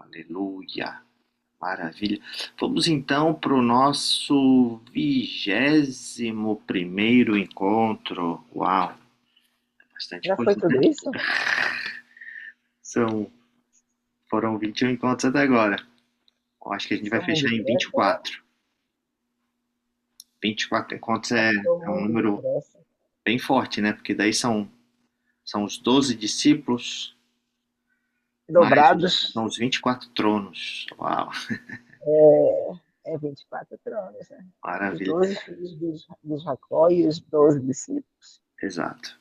Aleluia. Maravilha. Vamos então para o nosso 21º encontro. Uau, bastante Já foi coisa, tudo né? isso? São, foram 21 encontros até agora. Eu acho que a gente vai Passou muito fechar em depressa, né? 24. 24 encontros Passou é um muito número depressa. bem forte, né? Porque daí são os 12 discípulos, mais Dobrados, são os 24 tronos. Uau, é 24 tronos, né? Os maravilha. 12 filhos de Jacó e os 12 discípulos. Exato.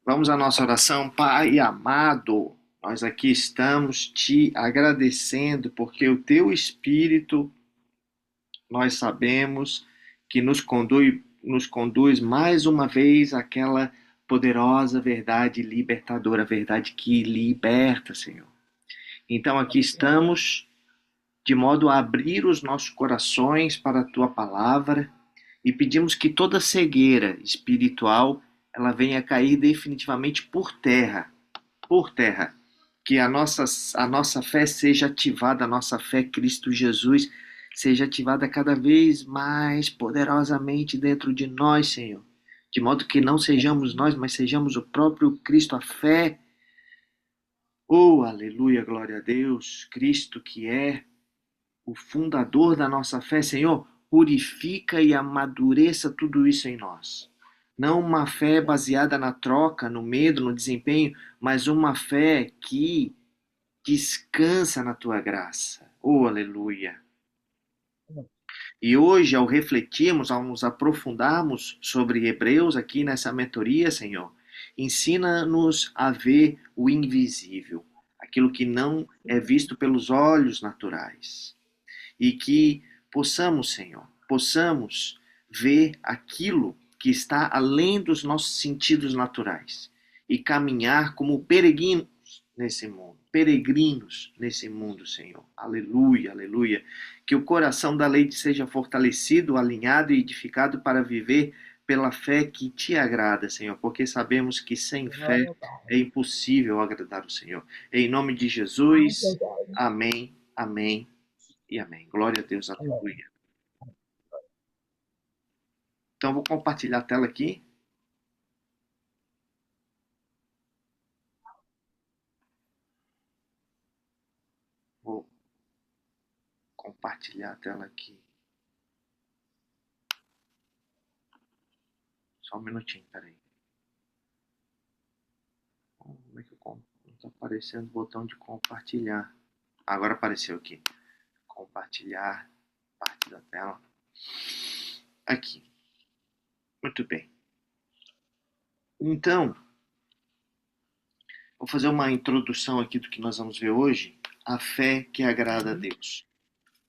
Vamos à nossa oração. Pai amado, nós aqui estamos te agradecendo porque o teu Espírito, nós sabemos que nos conduz mais uma vez àquela poderosa verdade libertadora, verdade que liberta, Senhor. Então aqui estamos de modo a abrir os nossos corações para a tua palavra e pedimos que toda cegueira espiritual ela venha cair definitivamente por terra, que a nossa fé seja ativada, a nossa fé em Cristo Jesus seja ativada cada vez mais poderosamente dentro de nós, Senhor. De modo que não sejamos nós, mas sejamos o próprio Cristo, a fé. Oh, aleluia, glória a Deus, Cristo que é o fundador da nossa fé, Senhor, purifica e amadureça tudo isso em nós. Não uma fé baseada na troca, no medo, no desempenho, mas uma fé que descansa na tua graça. Oh, aleluia. E hoje, ao refletirmos, ao nos aprofundarmos sobre Hebreus aqui nessa mentoria, Senhor, ensina-nos a ver o invisível, aquilo que não é visto pelos olhos naturais. E que possamos, Senhor, possamos ver aquilo que está além dos nossos sentidos naturais e caminhar como peregrinos nesse mundo, Senhor. Aleluia, aleluia. Que o coração da lei seja fortalecido, alinhado e edificado para viver pela fé que te agrada, Senhor, porque sabemos que sem fé Glória, Pai. é impossível agradar o Senhor. Em nome de Ah, Jesus, verdade. amém, amém e amém. Glória a Deus, Amém. aleluia. Então, vou compartilhar a tela aqui. Vou compartilhar a tela aqui. Só um minutinho, peraí. Como é que eu não está aparecendo o botão de compartilhar? Agora apareceu aqui. Compartilhar parte da tela. Aqui. Muito bem. Então, vou fazer uma introdução aqui do que nós vamos ver hoje. A fé que agrada a Uhum. Deus.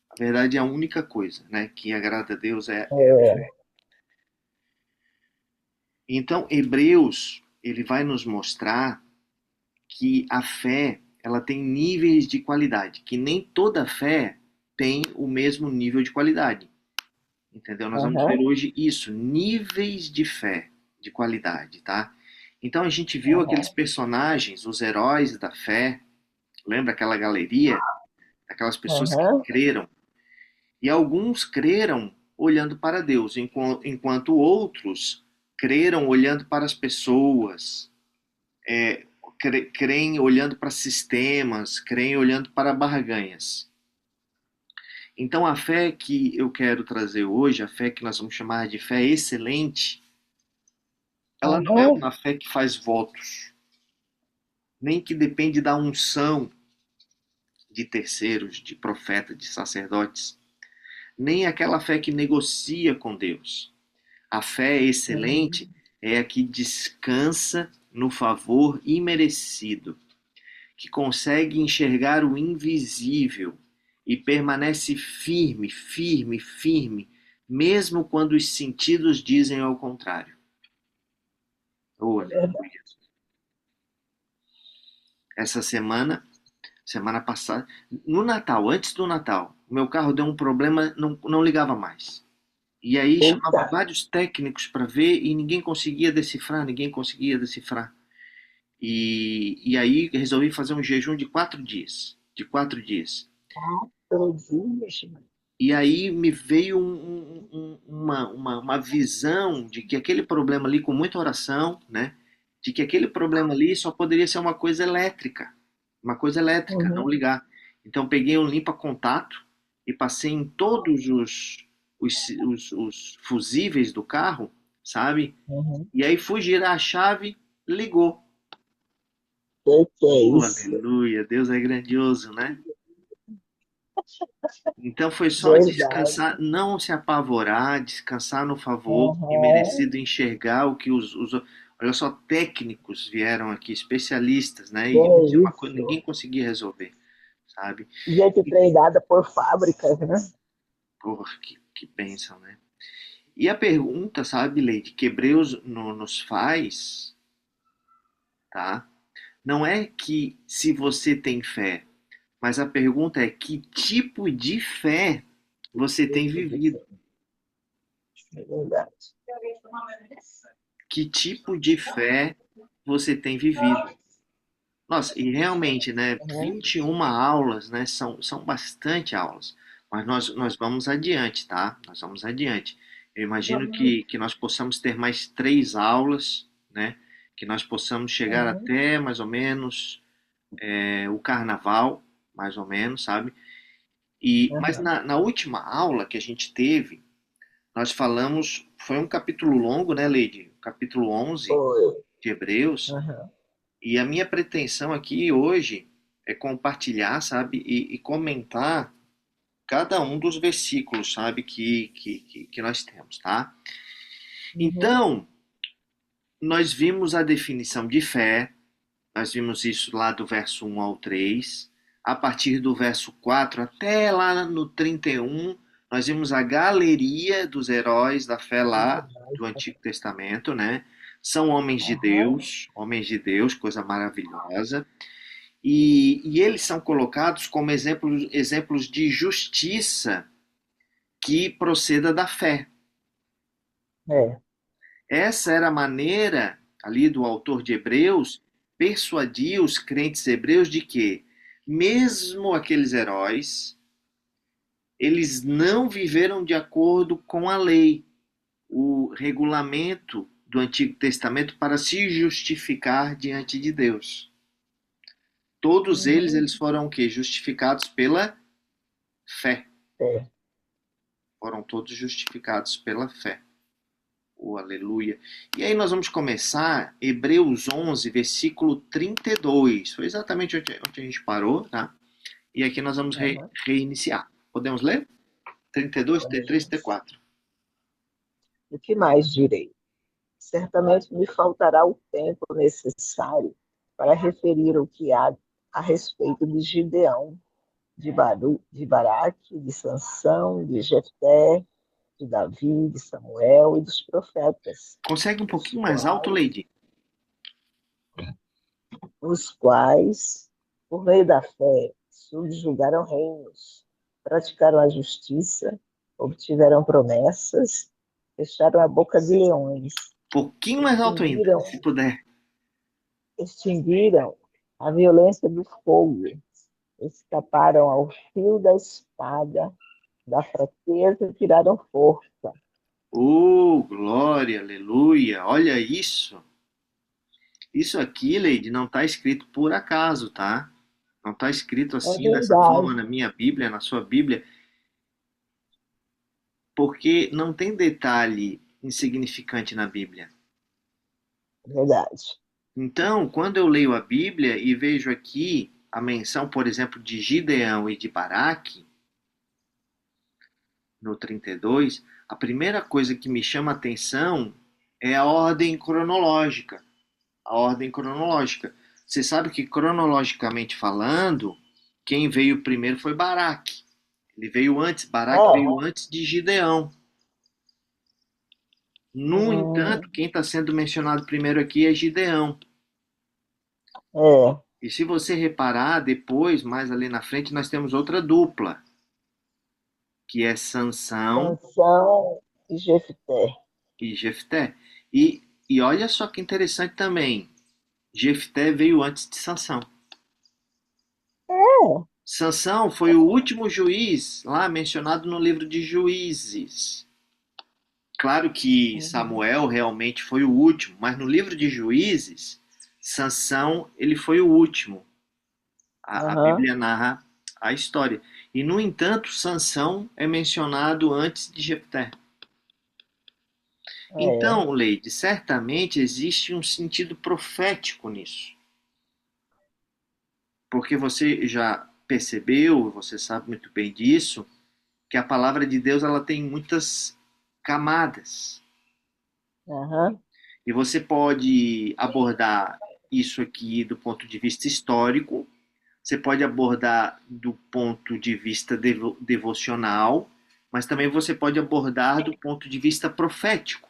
Na verdade, a única coisa, né, que agrada a Deus é a É, fé. Então, Hebreus, ele vai nos mostrar que a fé ela tem níveis de qualidade, que nem toda fé tem o mesmo nível de qualidade. Entendeu? Nós vamos ver aham, hoje isso, níveis de fé, de qualidade, tá? Então a gente viu aqueles aham, personagens, os heróis da fé, lembra aquela galeria, aquelas pessoas que aham. creram, e alguns creram olhando para Deus, enquanto outros creram olhando para as pessoas, creem olhando para sistemas, creem olhando para barganhas. Então, a fé que eu quero trazer hoje, a fé que nós vamos chamar de fé excelente, ela não é Aham. uma fé que faz votos, nem que depende da unção de terceiros, de profetas, de sacerdotes, nem aquela fé que negocia com Deus. A fé excelente Uhum. é a que descansa no favor imerecido, que consegue enxergar o invisível e permanece firme, firme, firme, mesmo quando os sentidos dizem ao contrário. Oh, É verdade. aleluia. Essa semana passada, no Natal, antes do Natal, o meu carro deu um problema, não ligava mais. E aí Eita. chamava vários técnicos para ver e ninguém conseguia decifrar, ninguém conseguia decifrar. E aí resolvi fazer um jejum de 4 dias. de 4 dias. Todos os dias. E aí me veio uma visão de que aquele problema ali, com muita oração, né? De que aquele problema ali só poderia ser uma coisa elétrica, não Uhum, ligar. Então peguei um limpa-contato e passei em todos os fusíveis do carro, sabe? uhum. E aí fui girar a chave, ligou. Que é Oh, isso? aleluia, Deus é grandioso, né? Então foi só Verdade. descansar, não se apavorar, descansar no favor e Uhum. merecido enxergar o que olha só, técnicos vieram aqui, especialistas, né? Que E é isso é uma coisa que isso? ninguém conseguia resolver, sabe? Gente E, treinada por fábricas, né? porra, que bênção, né? E a pergunta, sabe, Leide, que Hebreus nos faz, tá? Não é que se você tem fé, mas a pergunta é que tipo de fé você tem vivido. É verdade. Que tipo de fé você tem vivido? Nossa, e realmente, né, Uhum. 21 aulas, né, são bastante aulas, mas nós vamos adiante, tá? Nós vamos adiante. Eu imagino que nós possamos ter mais 3 aulas, né, que nós possamos chegar Uhum. até mais ou menos o carnaval, mais ou menos, sabe? Mas Uhum. na última aula que a gente teve, nós falamos, foi um capítulo longo, né, Leide? Capítulo 11 Foi. de Hebreus. Uhum. E a minha pretensão aqui hoje é compartilhar, sabe, e comentar cada um dos versículos, sabe, que nós temos, tá? Uhum. Então, nós vimos a definição de fé, nós vimos isso lá do verso 1 ao 3. A partir do verso 4 até lá no 31, nós vimos a galeria dos heróis da fé lá do Antigo Testamento, né? São Uhum. homens de Deus, coisa maravilhosa. E eles são colocados como exemplos de justiça que proceda da fé. É. Essa era a maneira ali do autor de Hebreus persuadir os crentes hebreus de que, mesmo aqueles heróis, eles não viveram de acordo com a lei, o regulamento do Antigo Testamento para se justificar diante de Deus. Todos Uhum. eles foram o quê? Justificados pela fé. É. Foram todos justificados pela fé. Oh, aleluia. E aí nós vamos começar Hebreus 11, versículo 32. Foi exatamente onde a gente parou, tá? E aqui nós vamos Uhum. reiniciar. Podemos ler? 32, T3, Podemos. T4. O que mais direi? Certamente me faltará o tempo necessário para referir o que há a respeito de Gideão, de Baraque, de Sansão, de Jefté, de Davi, de Samuel e dos profetas, Consegue um os pouquinho mais alto, quais, Lady? os quais, por meio da fé, subjugaram reinos, praticaram a justiça, obtiveram promessas, fecharam a boca de leões, Pouquinho mais alto ainda, extinguiram, se puder. extinguiram a violência do fogo, escaparam ao fio da espada, da fraqueza tiraram força. Oh, glória, aleluia. Olha isso. Isso aqui, Lady, não está escrito por acaso, tá? Não está escrito É assim, dessa forma, verdade, na minha Bíblia, na sua Bíblia, porque não tem detalhe insignificante na Bíblia. é verdade. Então, quando eu leio a Bíblia e vejo aqui a menção, por exemplo, de Gideão e de Baraque, no 32, a primeira coisa que me chama a atenção é a ordem cronológica. A ordem cronológica. Você sabe que, cronologicamente falando, quem veio primeiro foi Baraque. Ele veio antes, Baraque É, veio antes de Gideão. No entanto, hum, quem está sendo mencionado primeiro aqui é Gideão. é, E se você reparar, depois, mais ali na frente, nós temos outra dupla, que é Sansão Sansão e Jefté. e Jefté. E olha só que interessante também, Jefté veio antes de Sansão. Sansão foi o último juiz lá mencionado no livro de Juízes. Claro que Uhum. Samuel realmente foi o último, mas no livro de Juízes, Sansão ele foi o último. A Aham. Bíblia narra a história. E no entanto, Sansão é mencionado antes de Jefté. É. Então, Leide, certamente existe um sentido profético nisso. Porque você já percebeu, você sabe muito bem disso, que a palavra de Deus ela tem muitas camadas. Aham. E você pode abordar isso aqui do ponto de vista histórico, você pode abordar do ponto de vista devocional, mas também você pode abordar do ponto de vista profético.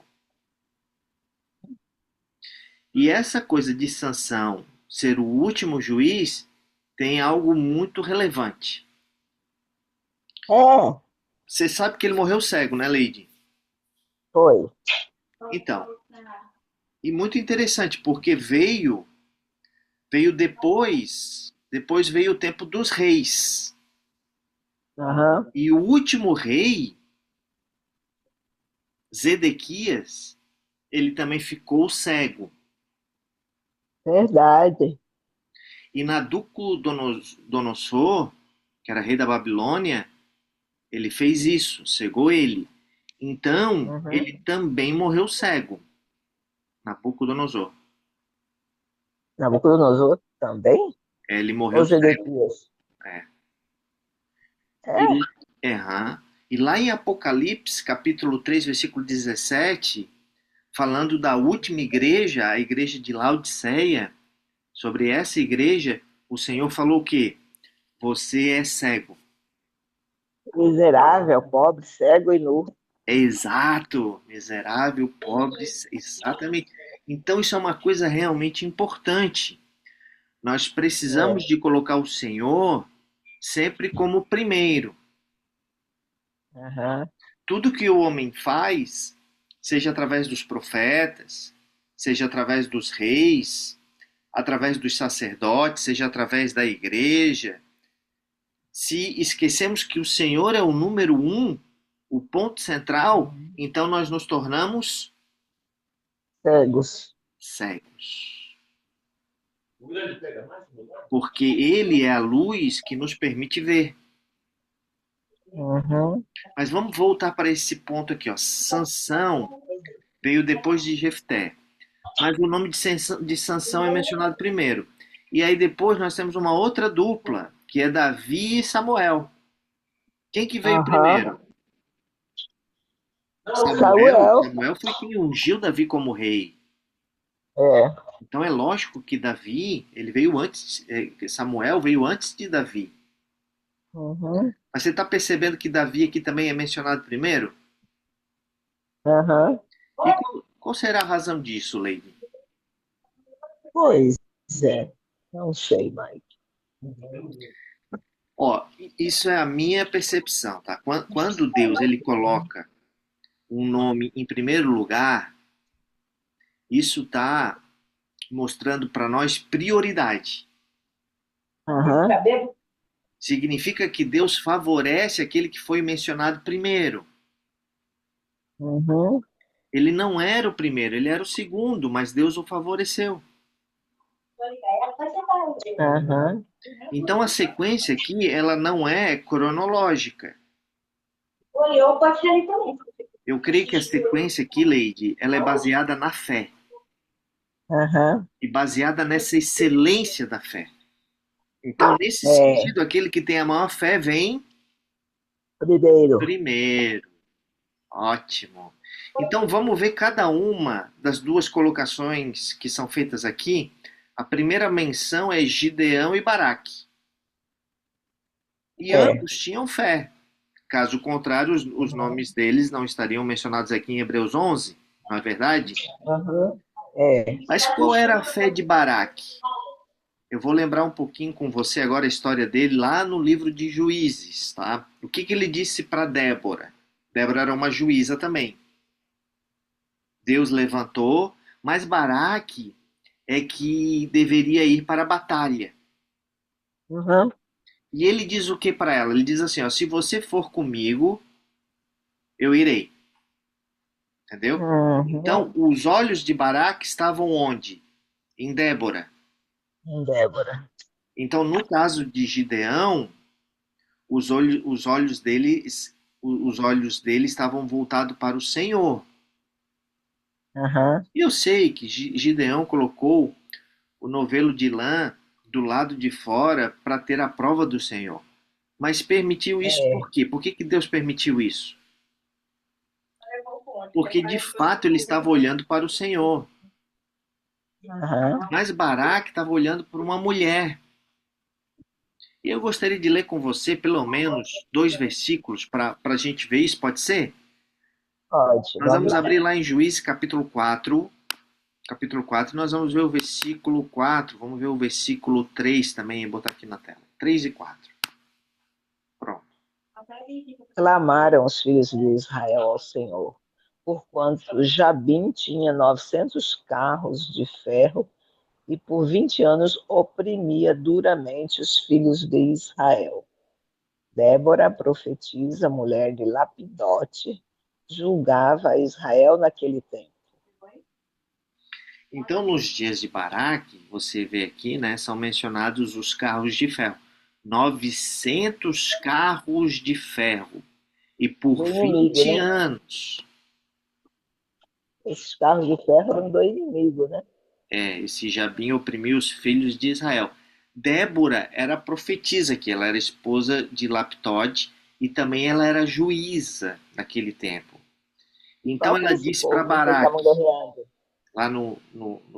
E essa coisa de Sansão ser o último juiz tem algo muito relevante. É, Você sabe que ele morreu cego, né, Lady? foi. Então, e muito interessante, porque veio depois veio o tempo dos reis. Aham. E o último rei, Zedequias, ele também ficou cego. Verdade. E Nabucodonosor, que era rei da Babilônia, ele fez isso, cegou ele. Então, Uhum. ele também morreu cego, Nabucodonosor. Nabucodonosor também? Ele Ou morreu cego. Zedequias? É. E, É. Aham. E lá em Apocalipse, capítulo 3, versículo 17, falando da última igreja, a igreja de Laodiceia, sobre essa igreja, o Senhor falou o quê? Você é cego. Miserável, pobre, cego e nu. É exato, miserável, pobre, exatamente. Então isso é uma coisa realmente importante. Nós precisamos É. de colocar o Senhor sempre como primeiro. Aham. Tudo que o homem faz, seja através dos profetas, seja através dos reis, através dos sacerdotes, seja através da igreja, se esquecemos que o Senhor é o número um, o ponto central, Uhum. então nós nos tornamos Cegos. cegos. Porque Ele é a luz que nos permite ver. Uhum. Mas vamos voltar para esse ponto aqui, ó. Sansão veio depois de Jefté, mas o nome de Sansão é mencionado primeiro. E aí depois nós temos uma outra dupla, que é Davi e Samuel. Quem que veio Aham. primeiro? Samuel. Samuel. Samuel foi quem ungiu Davi como rei. É. Então é lógico que Davi, ele veio antes, Samuel veio antes de Davi. Uhum. Mas você está percebendo que Davi aqui também é mencionado primeiro? Aham. E qual será a razão disso, Lady? Pois é. Não sei, Mike. Ó, isso é a minha percepção, tá? Quando Deus ele coloca um nome em primeiro lugar, isso está mostrando para nós prioridade. Aham. Significa que Deus favorece aquele que foi mencionado primeiro. Uhum. Ele não era o primeiro, ele era o segundo, mas Deus o favoreceu. Aham. Então a sequência aqui, ela não é cronológica. Olhou, pode ser ali também. Eu creio que a sequência aqui, Lady, ela é baseada na fé Aham. e baseada nessa excelência da fé. Então, nesse É. sentido, aquele que tem a maior fé vem Primeiro. primeiro. Ótimo. Então, vamos ver cada uma das duas colocações que são feitas aqui. A primeira menção é Gideão e Baraque. E É. ambos tinham fé. Caso contrário, os Aham. nomes deles não estariam mencionados aqui em Hebreus 11, não é verdade? Aham. É. Mas qual era a fé de Baraque? Eu vou lembrar um pouquinho com você agora a história dele lá no livro de Juízes, tá? O que ele disse para Débora? Débora era uma juíza também. Deus levantou, mas Baraque é que deveria ir para a batalha. Aham. E ele diz o que para ela? Ele diz assim, ó, se você for comigo, eu irei. Entendeu? Então, Uhum. os olhos de Baraque estavam onde? Em Débora. Débora. Então, no caso de Gideão, os olhos dele estavam voltados para o Senhor. Aham. E eu sei que Gideão colocou o novelo de lã do lado de fora para ter a prova do Senhor. Mas permitiu isso É. por quê? Por que que Deus permitiu isso? Porque de fato ele estava olhando para o Senhor. Aham. Mas Baraque estava olhando para uma mulher. E eu gostaria de ler com você pelo menos dois versículos para a gente ver isso, pode ser? Pode, Nós vamos vamos lá. abrir lá em Juízes capítulo 4, nós vamos ver o versículo 4, vamos ver o versículo 3 também, botar aqui na tela. 3 e 4. Pronto. Clamaram os filhos de Israel ao Senhor, porquanto Jabim tinha 900 carros de ferro e por 20 anos oprimia duramente os filhos de Israel. Débora, profetisa, mulher de Lapidote, julgava a Israel naquele tempo. Então, nos dias de Baraque, você vê aqui, né, são mencionados os carros de ferro. 900 carros de ferro. E por Do inimigo, 20 né? anos. Esses carros de ferro eram do inimigo, né? Esse Jabim oprimiu os filhos de Israel. Débora era profetisa aqui, ela era esposa de Laptode e também ela era juíza naquele tempo. Então Qual que ela é esse disse para povo que está Baraque, guerreando? lá no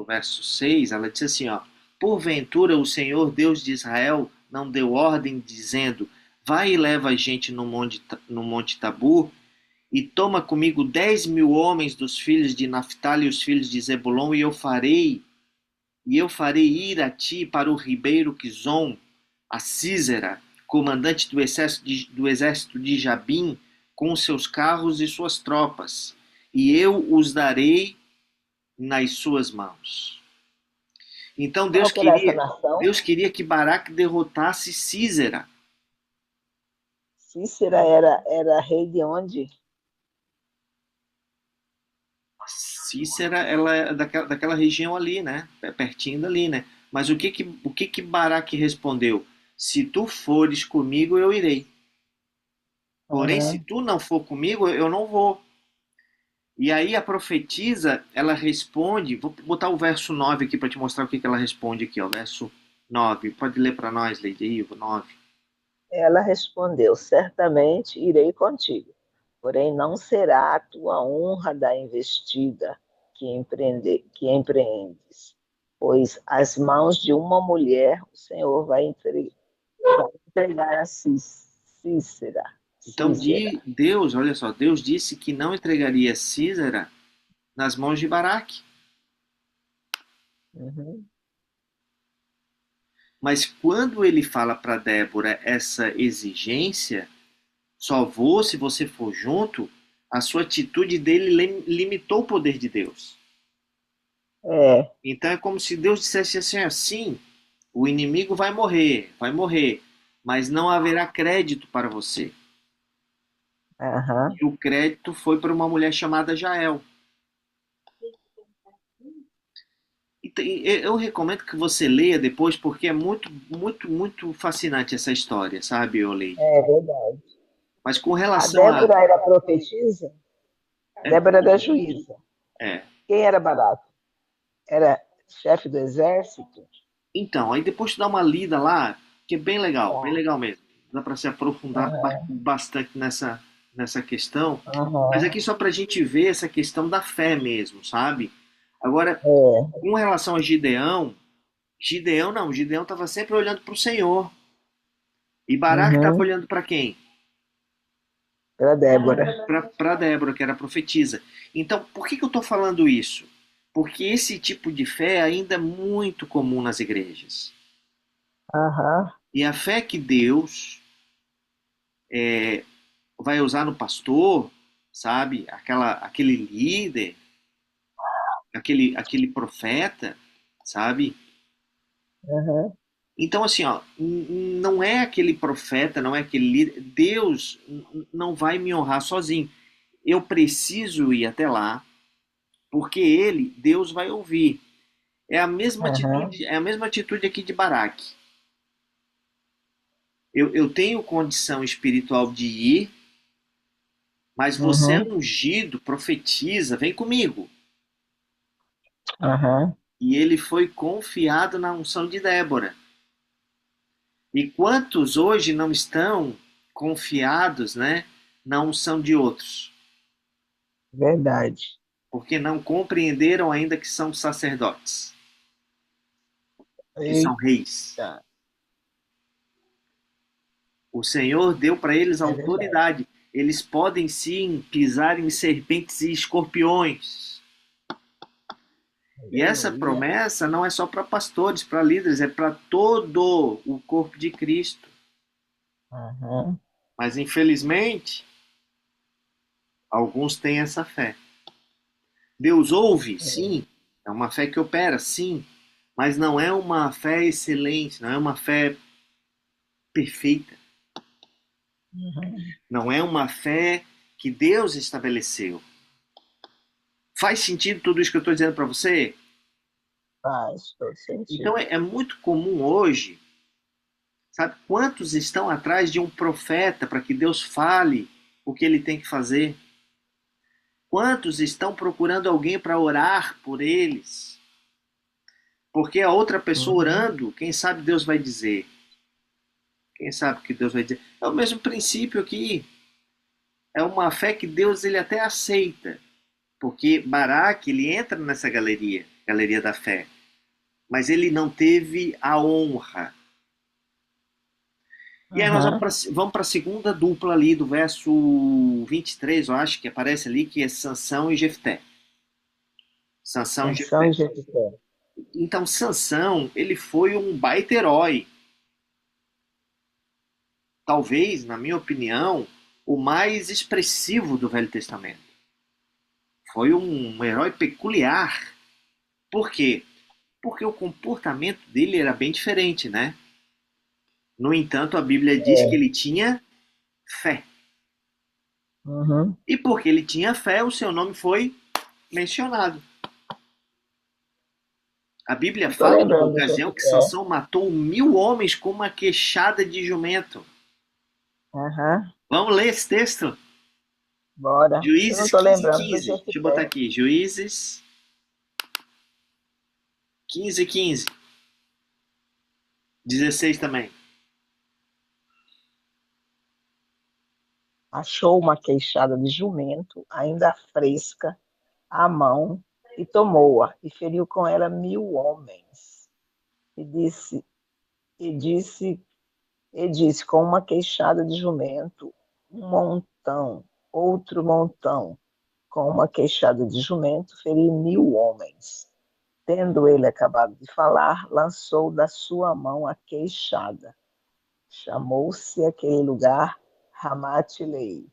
verso 6, ela disse assim, ó, porventura o Senhor Deus de Israel não deu ordem dizendo, vai e leva a gente no monte Tabor e toma comigo 10.000 homens dos filhos de Naphtali e os filhos de Zebulon e eu farei ir a ti para o ribeiro Quizon, a Císera, comandante do exército de Jabim, com seus carros e suas tropas, e eu os darei nas suas mãos. Então Qual Deus que era essa queria, nação? Deus queria que Baraque derrotasse Císera. Cícera era rei de onde? Cícera, ela é daquela região ali, né? Pertinho dali, né? Mas o que que Baraque respondeu? Se tu fores comigo, eu irei. Porém, se Aham. tu não for comigo, eu não vou. E aí a profetisa, ela responde, vou botar o verso 9 aqui para te mostrar o que que ela responde aqui, ó, verso 9. Pode ler para nós, Lady Ivo, 9. Ela respondeu: certamente irei contigo, porém não será a tua honra da investida que empreendes, pois as mãos de uma mulher o Senhor vai entregar a Cícera. Então, Cícera. Deus, olha só, Deus disse que não entregaria Císara nas mãos de Baraque. Uhum. Mas quando ele fala para Débora essa exigência, só vou se você for junto, a sua atitude dele limitou o poder de Deus. É, Então é como se Deus dissesse assim: o inimigo vai morrer, mas não haverá crédito para você. aham, E o crédito foi para uma mulher chamada Jael. Eu recomendo que você leia depois, porque é muito, muito, muito fascinante essa história, sabe, Oleide? é verdade. Mas com A relação a. Débora era profetisa? A É, Débora era juíza. é. Quem era Barato? Era chefe do exército? Então, aí depois tu dá uma lida lá, que é bem Tá. legal mesmo. Dá para se aprofundar Aham, bastante nessa questão. Mas aham. aqui só para a gente ver essa questão da fé mesmo, sabe? Agora, É. com relação a Gideão estava sempre olhando para o Senhor. E Baraque estava Uhum. olhando para quem? Para Débora. Para Débora, que era profetisa. Então, por que eu estou falando isso? Porque esse tipo de fé ainda é muito comum nas igrejas. Aham. E a fé que Deus vai usar no pastor, sabe? Aquele líder, aquele profeta, sabe? Aham. Então, assim, ó, não é aquele profeta, não é aquele líder. Deus não vai me honrar sozinho. Eu preciso ir até lá, porque ele, Deus vai ouvir. Aham, É a mesma atitude aqui de Baraque. Eu tenho condição espiritual de ir, mas você é uhum, ungido, profetiza, vem comigo. aham. E ele foi confiado na unção de Débora. E quantos hoje não estão confiados, né, na unção de outros? Verdade. Porque não compreenderam ainda que são sacerdotes, que são reis. Eita, O Senhor deu para eles é verdade. autoridade. Eles podem sim pisar em serpentes e escorpiões. E essa Aleluia. promessa não é só para pastores, para líderes, é para todo o corpo de Cristo. Aham, Mas infelizmente, alguns têm essa fé. Deus ouve? é. Sim. É uma fé que opera? Sim. Mas não é uma fé excelente, não é uma fé perfeita. Uhum. Não é uma fé que Deus estabeleceu. Faz sentido tudo isso que eu estou dizendo para você? Faz todo Então sentido. é muito comum hoje, sabe? Quantos estão atrás de um profeta para que Deus fale o que ele tem que fazer? Quantos estão procurando alguém para orar por eles? Porque a outra pessoa Uhum. orando, quem sabe Deus vai dizer. Quem sabe que Deus vai dizer. É o mesmo princípio aqui. É uma fé que Deus ele até aceita. Porque Baraque ele entra nessa galeria, galeria da fé. Mas ele não teve a honra. E aí nós Aham. vamos para a segunda dupla ali do verso 23, eu acho que aparece ali, que é Sansão e Jefté. Sansão e Sansão Jefté. e Jefité. Então Sansão, ele foi um baita herói. Talvez, na minha opinião, o mais expressivo do Velho Testamento. Foi um herói peculiar. Por quê? Porque o comportamento dele era bem diferente, né? No entanto, a Bíblia diz que É. ele tinha fé. Uhum. E porque ele tinha fé, o seu nome foi mencionado. A Bíblia Não tô fala numa lembrando do ocasião que Jefité. Sansão matou 1.000 homens com uma queixada de jumento. Aham. Vamos ler esse texto? Bora. Eu não Juízes tô 15, lembrando do 15. Deixa eu botar Jefité. aqui. Juízes 15, 15. 16 também. Achou uma queixada de jumento, ainda fresca, à mão, e tomou-a, e feriu com ela 1.000 homens. E disse, e disse, e disse, com uma queixada de jumento, um montão, outro montão, com uma queixada de jumento, feriu 1.000 homens. Tendo ele acabado de falar, lançou da sua mão a queixada. Chamou-se aquele lugar Ramat-Leí.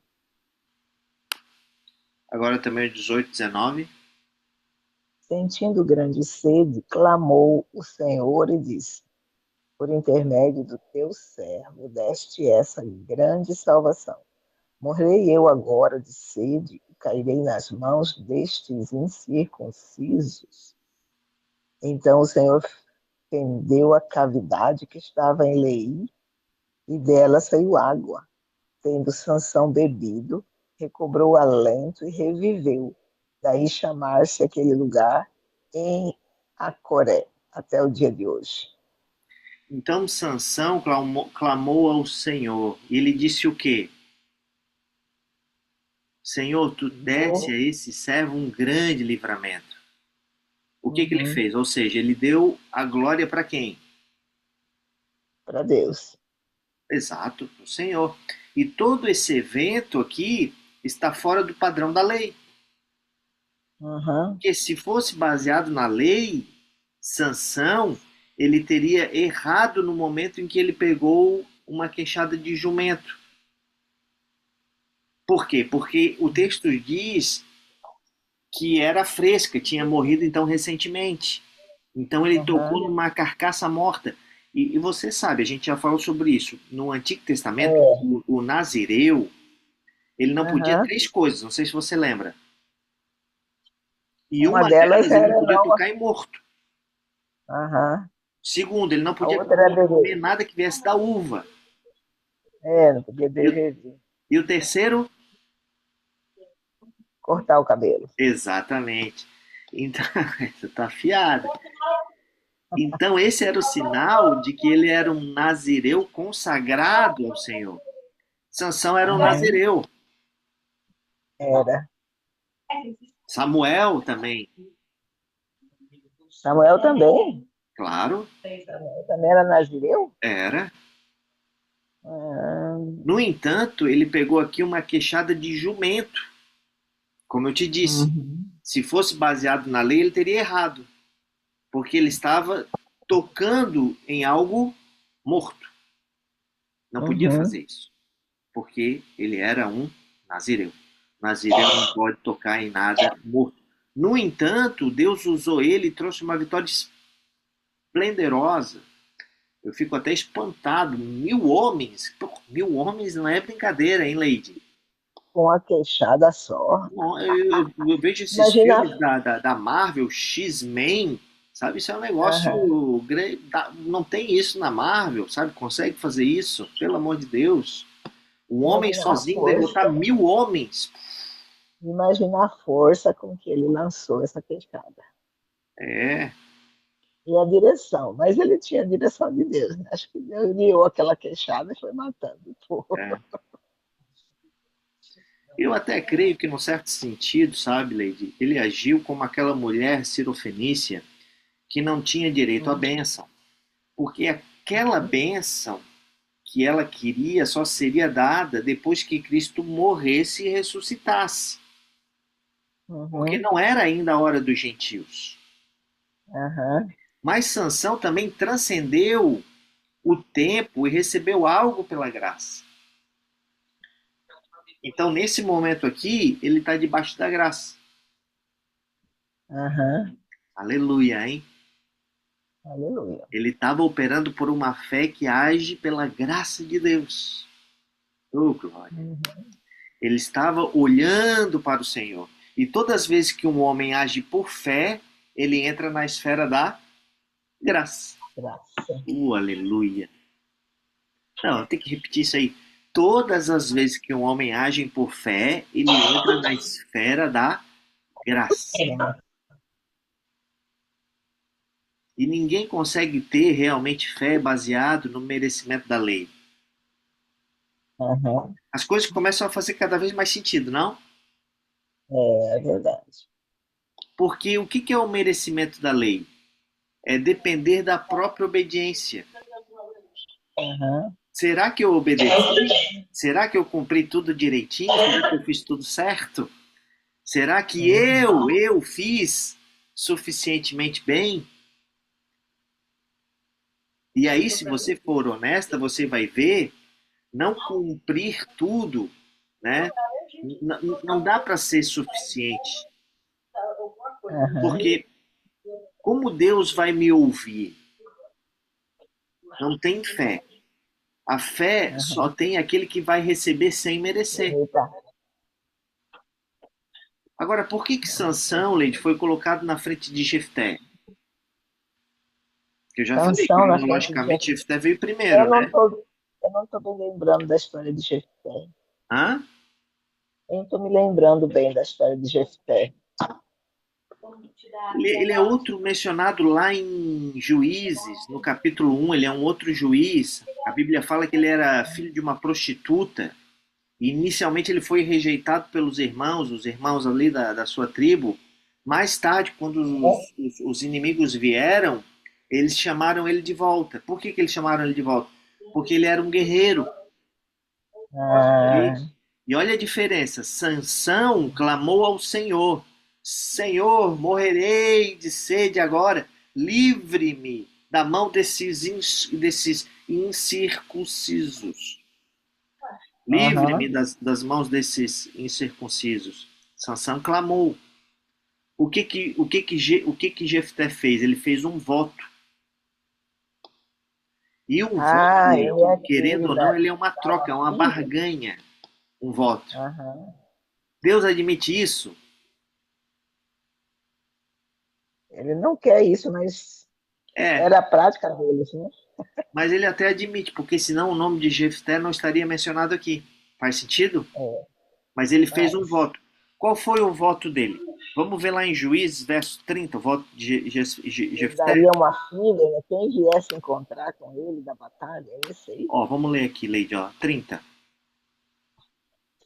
Agora também o 18, 19. Sentindo grande sede, clamou o Senhor e disse: por intermédio do teu servo, deste essa grande salvação. Morrerei eu agora de sede e cairei nas mãos destes incircuncisos? Então o Senhor fendeu a cavidade que estava em Leí e dela saiu água. Tendo Sansão bebido, recobrou o alento e reviveu. Daí chamar-se aquele lugar em Acoré, até o dia de hoje. Então Sansão clamou ao Senhor. E ele disse o quê? Senhor, tu desse a Vou, esse servo um grande livramento. O que ele uhum, fez? Ou seja, ele deu a glória para quem? para Deus. Exato, o Senhor. E todo esse evento aqui está fora do padrão da lei. Uhum, Porque se fosse baseado na lei, Sansão, ele teria errado no momento em que ele pegou uma queixada de jumento. Por quê? Porque o texto diz que era fresca, tinha morrido então recentemente. Então ele tocou uhum, numa carcaça morta. E você sabe, a gente já falou sobre isso. No Antigo Testamento, É, o nazireu, ele não podia aham. três coisas, não sei se você lembra. E Uma uma delas delas, ele não era podia não. tocar em morto. Aham. Segundo, ele não A podia outra era comer beber. nada que viesse da uva. É, não podia E o, beber vinho. e o terceiro, Cortar o cabelo. exatamente. Então, você tá afiada. Então, esse era o sinal de que ele era um nazireu consagrado ao Senhor. Sansão era um Aham. nazireu. Era. Samuel também, Samuel também. claro, Samuel também era nazireu? era. Ah, No entanto, ele pegou aqui uma queixada de jumento. Como eu te disse, uhum. se fosse baseado na lei, ele teria errado, porque ele estava tocando em algo morto. Não podia Uhum. fazer isso, porque ele era um nazireu. Nazireu não pode tocar em nada morto. No entanto, Deus usou ele e trouxe uma vitória esplendorosa. Eu fico até espantado. 1.000 homens. Pô, 1.000 homens não é brincadeira, hein, Lady? Com a queixada só. Eu vejo esses Imagina. filmes da Marvel, X-Men, sabe? Isso é um Aham. negócio. Não tem isso na Marvel, sabe? Consegue fazer isso? Pelo amor de Deus. Um homem Imagina a sozinho derrotar força. 1.000 homens. Imagina a força com que ele lançou essa queixada. É, E a direção. Mas ele tinha a direção de Deus, né? Acho que Deus guiou aquela queixada e foi matando. Pô. é. Eu até creio que, num certo sentido, sabe, Lady, ele agiu como aquela mulher cirofenícia que não tinha direito à Uhum. bênção. Porque aquela bênção que ela queria só seria dada depois que Cristo morresse e ressuscitasse. Porque Uhum. não era ainda a hora dos gentios. Aham. Mas Sansão também transcendeu o tempo e recebeu algo pela graça. Então, nesse momento aqui, ele está debaixo da graça. Aham. Aleluia, hein? Aleluia. Ele estava operando por uma fé que age pela graça de Deus. Oh, glória. Uhum. Ele estava olhando para o Senhor. E todas as vezes que um homem age por fé, ele entra na esfera da graça. Graça. Aleluia. Não, tem que repetir isso aí. Todas as vezes que um homem age por fé, ele entra na esfera da graça. É. E ninguém consegue ter realmente fé baseado no merecimento da lei. Aham. As coisas começam a fazer cada vez mais sentido, não? É verdade. Porque o que é o merecimento da lei? É depender da própria obediência. Aham. Será que eu obedeci? Será que eu cumpri tudo direitinho? Será que eu fiz tudo certo? Será que Uhum. eu fiz suficientemente bem? E aí, se você for honesta, você vai ver, não cumprir tudo, né? Não dá para ser suficiente. Aham. Porque como Deus vai me ouvir? Não tem fé. A fé só Aham. tem aquele que vai receber sem merecer. Eita. Agora, por que Sansão, Leite, foi colocado na frente de Jefté? Que eu já falei, Sansão na frente de cronologicamente, Jefté. Jefté veio Eu primeiro, não né? tô, eu não tô me lembrando da história de Jefté. Hã? Eu não tô me lembrando bem da história de Jefté. Ele é outro mencionado lá em Juízes, no capítulo 1, ele é um outro juiz. A Bíblia fala que ele era filho de uma prostituta. E inicialmente ele foi rejeitado pelos irmãos, os irmãos ali da sua tribo. Mais tarde, quando os inimigos vieram, eles chamaram ele de volta. Por que eles chamaram ele de volta? Porque ele era um guerreiro. Ah, Ok? E olha a diferença. Sansão clamou ao Senhor: Senhor, morrerei de sede agora. Livre-me da mão desses incircuncisos. Livre-me aham, das mãos desses incircuncisos. Sansão clamou. O que que Jefté fez? Ele fez um voto. E o voto, Ah, ele é querendo aquele ou não, ele é uma da troca, é uma filha? barganha, um voto. Aham. Deus admite isso? Ele não quer isso, mas É, era a prática deles, né? mas ele até admite, porque senão o nome de Jefté não estaria mencionado aqui. Faz sentido? É, Mas ele fez um mas voto. Qual foi o voto dele? Vamos ver lá em Juízes, verso 30, o voto de ele Jefté. daria uma filha, né? Quem viesse encontrar com ele da batalha, é esse aí. Ó, vamos ler aqui, Leide, ó, 30.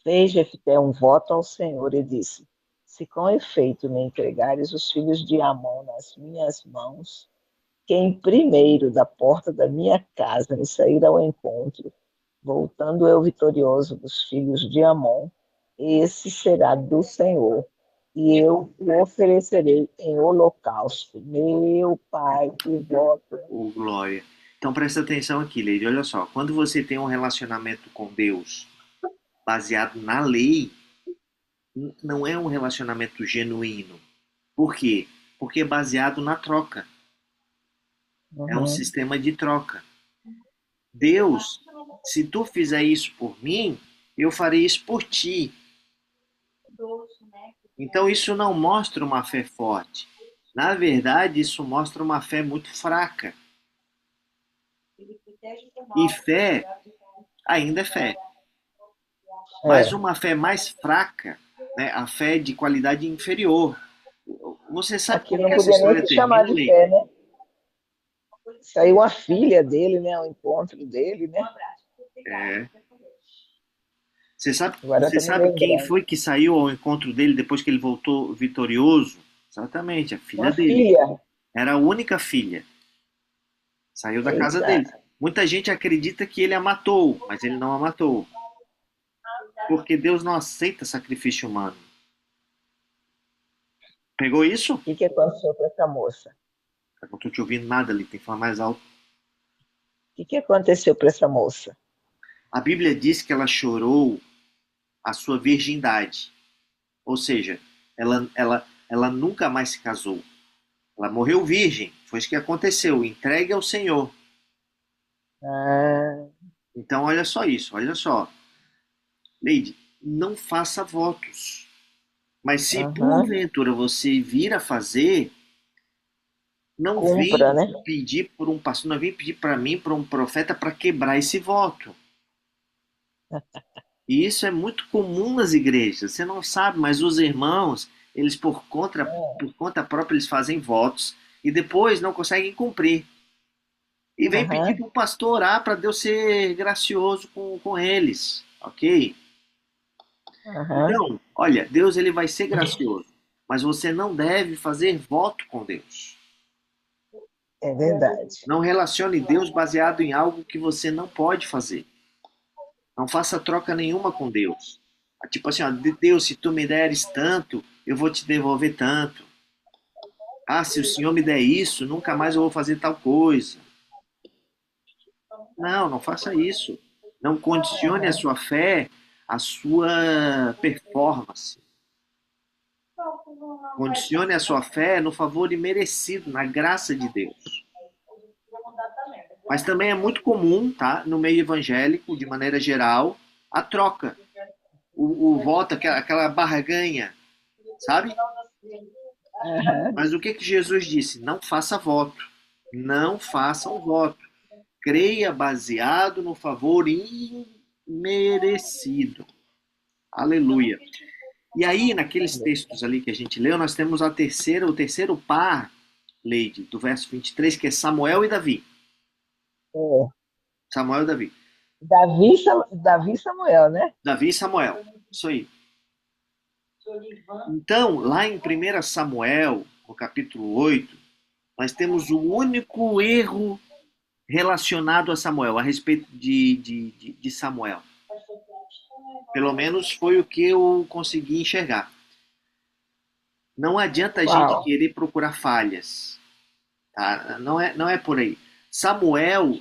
Fez Jefté um voto ao Senhor e disse: Se com efeito me entregares os filhos de Amon nas minhas mãos, quem primeiro da porta da minha casa me sair ao encontro, voltando eu vitorioso dos filhos de Amon, esse será do Senhor, e eu o oferecerei em holocausto. Meu Pai, que voto. Ô, glória. Então presta atenção aqui, Leide, olha só. Quando você tem um relacionamento com Deus baseado na lei, não é um relacionamento genuíno. Por quê? Porque é baseado na troca. É um Uhum. sistema de troca. Deus, se tu fizer isso por mim, eu farei isso por ti. Então isso não mostra uma fé forte. Na verdade, isso mostra uma fé muito fraca. E fé ainda é fé. Mas É, uma fé mais fraca, né, a fé de qualidade inferior. Você sabe aqui como não que essa podia nem história se chamar termina, de Leite? fé, né? Saiu a filha dele, né? O encontro dele, né? É. Você sabe, Agora eu você tô me sabe quem lembrando. foi que saiu ao encontro dele depois que ele voltou vitorioso? Exatamente, a filha Uma dele. filha. Era a única filha. Saiu da casa Eita. dele. Muita gente acredita que ele a matou, mas ele não a matou. Porque Deus não aceita sacrifício humano. Pegou isso? O que aconteceu com essa moça? Eu não tô te ouvindo nada ali, tem que falar mais alto. O que aconteceu para essa moça? A Bíblia diz que ela chorou a sua virgindade. Ou seja, ela nunca mais se casou. Ela morreu virgem. Foi isso que aconteceu. Entregue ao Senhor. Ah, Então, olha só isso. Olha só. Leide, não faça votos. Mas se aham. porventura você vir a fazer, não Cumpra, vem né? pedir por um pastor, não vem pedir para mim, para um profeta, para quebrar esse voto. E isso é muito comum nas igrejas. Você não sabe, mas os irmãos, eles por conta própria, eles fazem votos e depois não conseguem cumprir. E vem pedir Aham, para o pastor orar para Deus ser gracioso com eles, ok? aham. Então, olha, Deus ele vai ser gracioso, mas você não deve fazer voto com Deus. É verdade. Não relacione Deus baseado em algo que você não pode fazer. Não faça troca nenhuma com Deus. Tipo assim, ó, Deus, se tu me deres tanto, eu vou te devolver tanto. Ah, se o Senhor me der isso, nunca mais eu vou fazer tal coisa. Não, não faça isso. Não condicione a Aham. sua fé à sua performance. Condicione a sua fé no favor imerecido, na graça de Deus. Mas também é muito comum, tá, no meio evangélico, de maneira geral, a troca. O voto, aquela barganha, sabe? Aham. Mas o que que Jesus disse? Não faça voto. Não faça um voto. Creia baseado no favor imerecido. Aleluia. E aí, naqueles textos ali que a gente leu, nós temos o terceiro par, Leide, do verso 23, que é Samuel e Davi. É. Samuel e Davi. Davi Samuel, né? Davi e Samuel. Isso aí. Então, lá em 1 Samuel, no capítulo 8, nós temos o único erro relacionado a Samuel, a respeito de Samuel. Pelo menos foi o que eu consegui enxergar. Não adianta a gente Qual? querer procurar falhas. Tá? Não é por aí. Samuel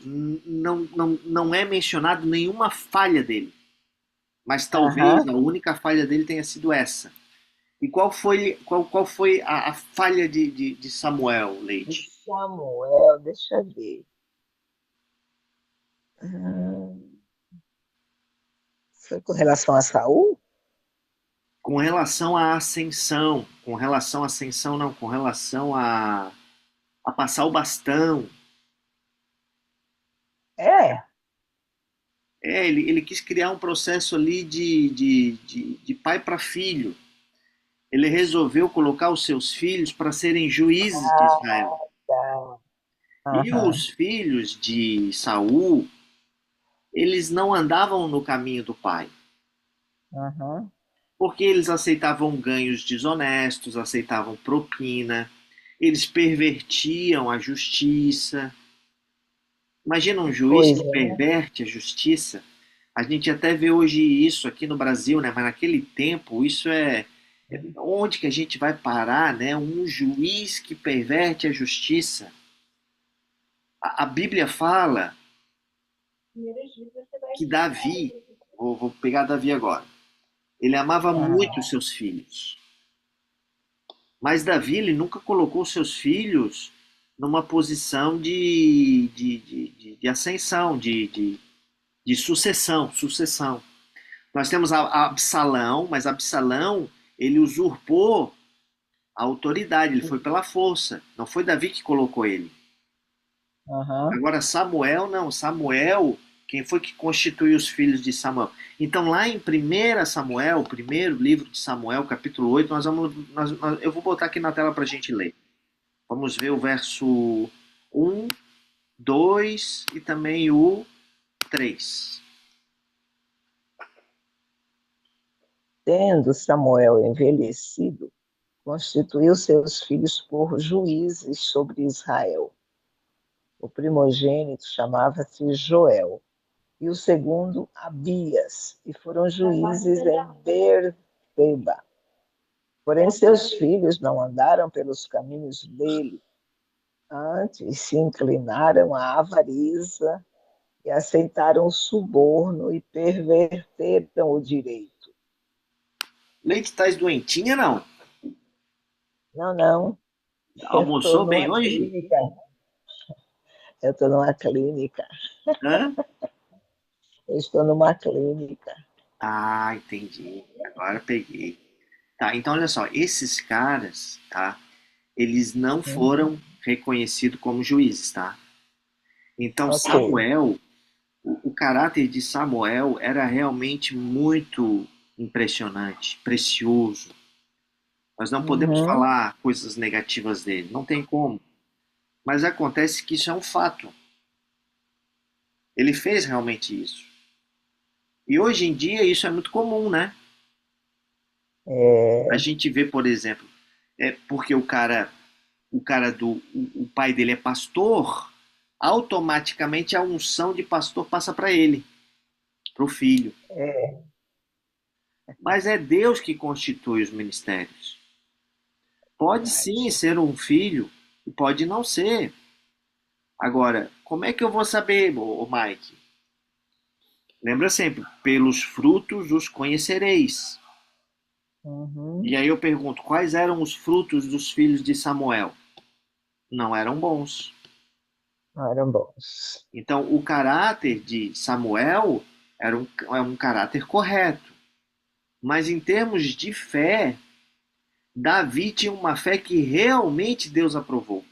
não é mencionado nenhuma falha dele. Mas talvez Aham. a única falha dele tenha sido essa. E qual foi a falha de Samuel, De Leite? Samuel, deixa eu ver. Hum, Foi com relação a Saul? Com relação à ascensão, com relação à ascensão não, com relação a passar o bastão. É. Ele quis criar um processo ali de pai para filho. Ele resolveu colocar os seus filhos para serem juízes de Israel. Ah, tá. E Aham, os filhos de Saul, eles não andavam no caminho do pai, aham. porque eles aceitavam ganhos desonestos, aceitavam propina, eles pervertiam a justiça. Imagina um Que juiz que coisa, né? perverte a justiça. A gente até vê hoje isso aqui no Brasil, né? Mas naquele tempo isso onde que a gente vai parar, né? Um juiz que perverte a justiça. A Bíblia fala que Davi, vou pegar Davi agora, ele amava muito os Ah, seus filhos. Mas Davi, ele nunca colocou seus filhos numa posição de ascensão, de sucessão. Nós temos a Absalão, mas Absalão, ele usurpou a autoridade, ele foi pela força. Não foi Davi que colocou ele. aham. Agora, Samuel, não. Samuel, quem foi que constituiu os filhos de Samuel? Então, lá em 1 Samuel, o primeiro livro de Samuel, capítulo 8, eu vou botar aqui na tela para a gente ler. Vamos ver o verso 1, 2 e também o 3. Tendo Samuel envelhecido, constituiu seus filhos por juízes sobre Israel. O primogênito chamava-se Joel, e o segundo Abias, e foram juízes em Beer-seba. Porém, seus filhos não andaram pelos caminhos dele, antes se inclinaram à avareza e aceitaram o suborno e perverteram o direito. Leite, estás doentinha, não? Não, não, eu estou Almoçou bem numa hoje? clínica, eu estou numa clínica, Hã? eu estou numa clínica. Ah, entendi. Agora peguei. Tá, então olha só, esses caras, tá? Eles não Uhum. foram reconhecidos como juízes, tá? Então Ok. Samuel, o caráter de Samuel era realmente muito impressionante, precioso. Nós não podemos Uhum. falar coisas negativas dele, não tem como. Mas acontece que isso é um fato. Ele fez realmente isso. E hoje em dia isso é muito comum, né? A É, gente vê, por exemplo, porque o pai dele é pastor, automaticamente a unção de pastor passa para ele, para o filho. é Mas é Deus que constitui os ministérios. Pode sim verdade. ser um filho e pode não ser. Agora, como é que eu vou saber, Mike? Lembra sempre, pelos frutos os conhecereis. E Uhum. aí eu pergunto, quais eram os frutos dos filhos de Samuel? Não eram bons. Eram bons. Então, o caráter de Samuel é um caráter correto. Mas em termos de fé, Davi tinha uma fé que realmente Deus aprovou.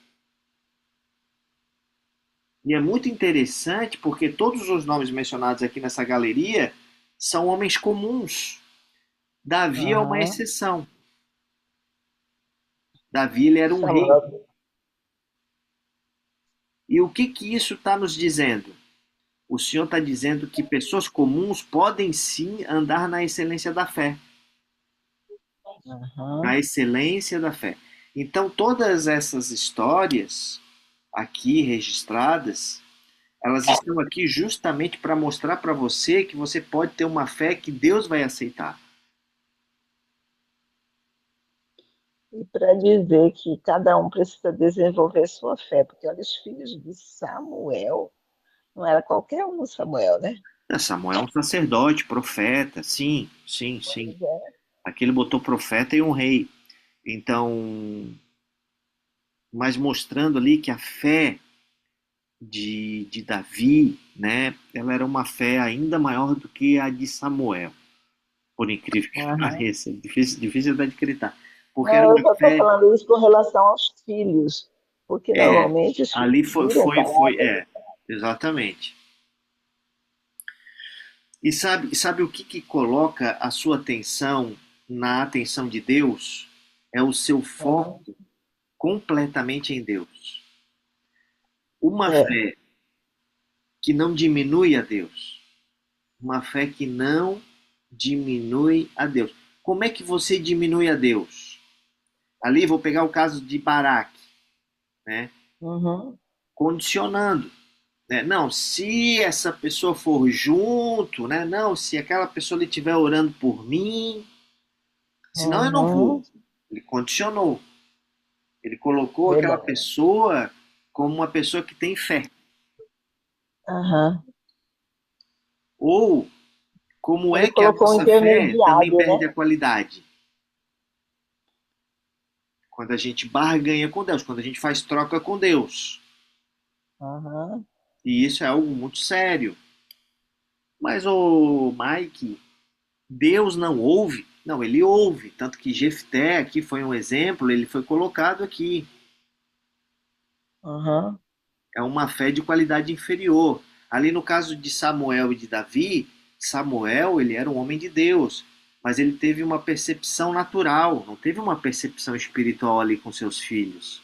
E é muito interessante porque todos os nomes mencionados aqui nessa galeria são homens comuns. Davi é uma Aham. exceção. Davi ele era um rei. Samuel, E o que que isso está nos dizendo? O Senhor está dizendo que pessoas comuns podem sim andar na excelência da fé. Na aham. excelência da fé. Então, todas essas histórias aqui registradas, elas estão aqui justamente para mostrar para você que você pode ter uma fé que Deus vai aceitar. E para dizer que cada um precisa desenvolver sua fé, porque olha, os filhos de Samuel, não era qualquer um, Samuel, né? Samuel é um sacerdote, profeta, sim, sim, sim. Pois é. Aqui ele botou profeta e um rei. Então, mas mostrando ali que a fé de Davi, né, ela era uma fé ainda maior do que a de Samuel, por incrível que Aham. pareça. Difícil até de acreditar. Porque era Não, eu uma só estou fé. falando isso com relação aos filhos, porque É, normalmente os filhos ali viram para exatamente. E sabe o que coloca a sua atenção na atenção de Deus? É o seu foco Aham. completamente em Deus. Uma É, fé que não diminui a Deus. Uma fé que não diminui a Deus. Como é que você diminui a Deus? Ali vou pegar o caso de Baraque, né? uhum, Condicionando. Né? Não, se essa pessoa for junto, né? Não, se aquela pessoa estiver orando por mim, senão eu não vou. uhum, Ele condicionou. Ele colocou aquela verdade. pessoa como uma pessoa que tem fé. Aham. Ou como Ele é que a colocou um nossa fé também intermediário, perde né? a qualidade? Quando a gente barganha com Deus, quando a gente faz troca com Deus. Aham. E isso é algo muito sério. Mas, o Mike, Deus não ouve? Não, ele ouve. Tanto que Jefté aqui foi um exemplo, ele foi colocado aqui. Aham. É uma fé de qualidade inferior. Ali no caso de Samuel e de Davi, Samuel, ele era um homem de Deus, mas ele teve uma percepção natural, não teve uma percepção espiritual ali com seus filhos,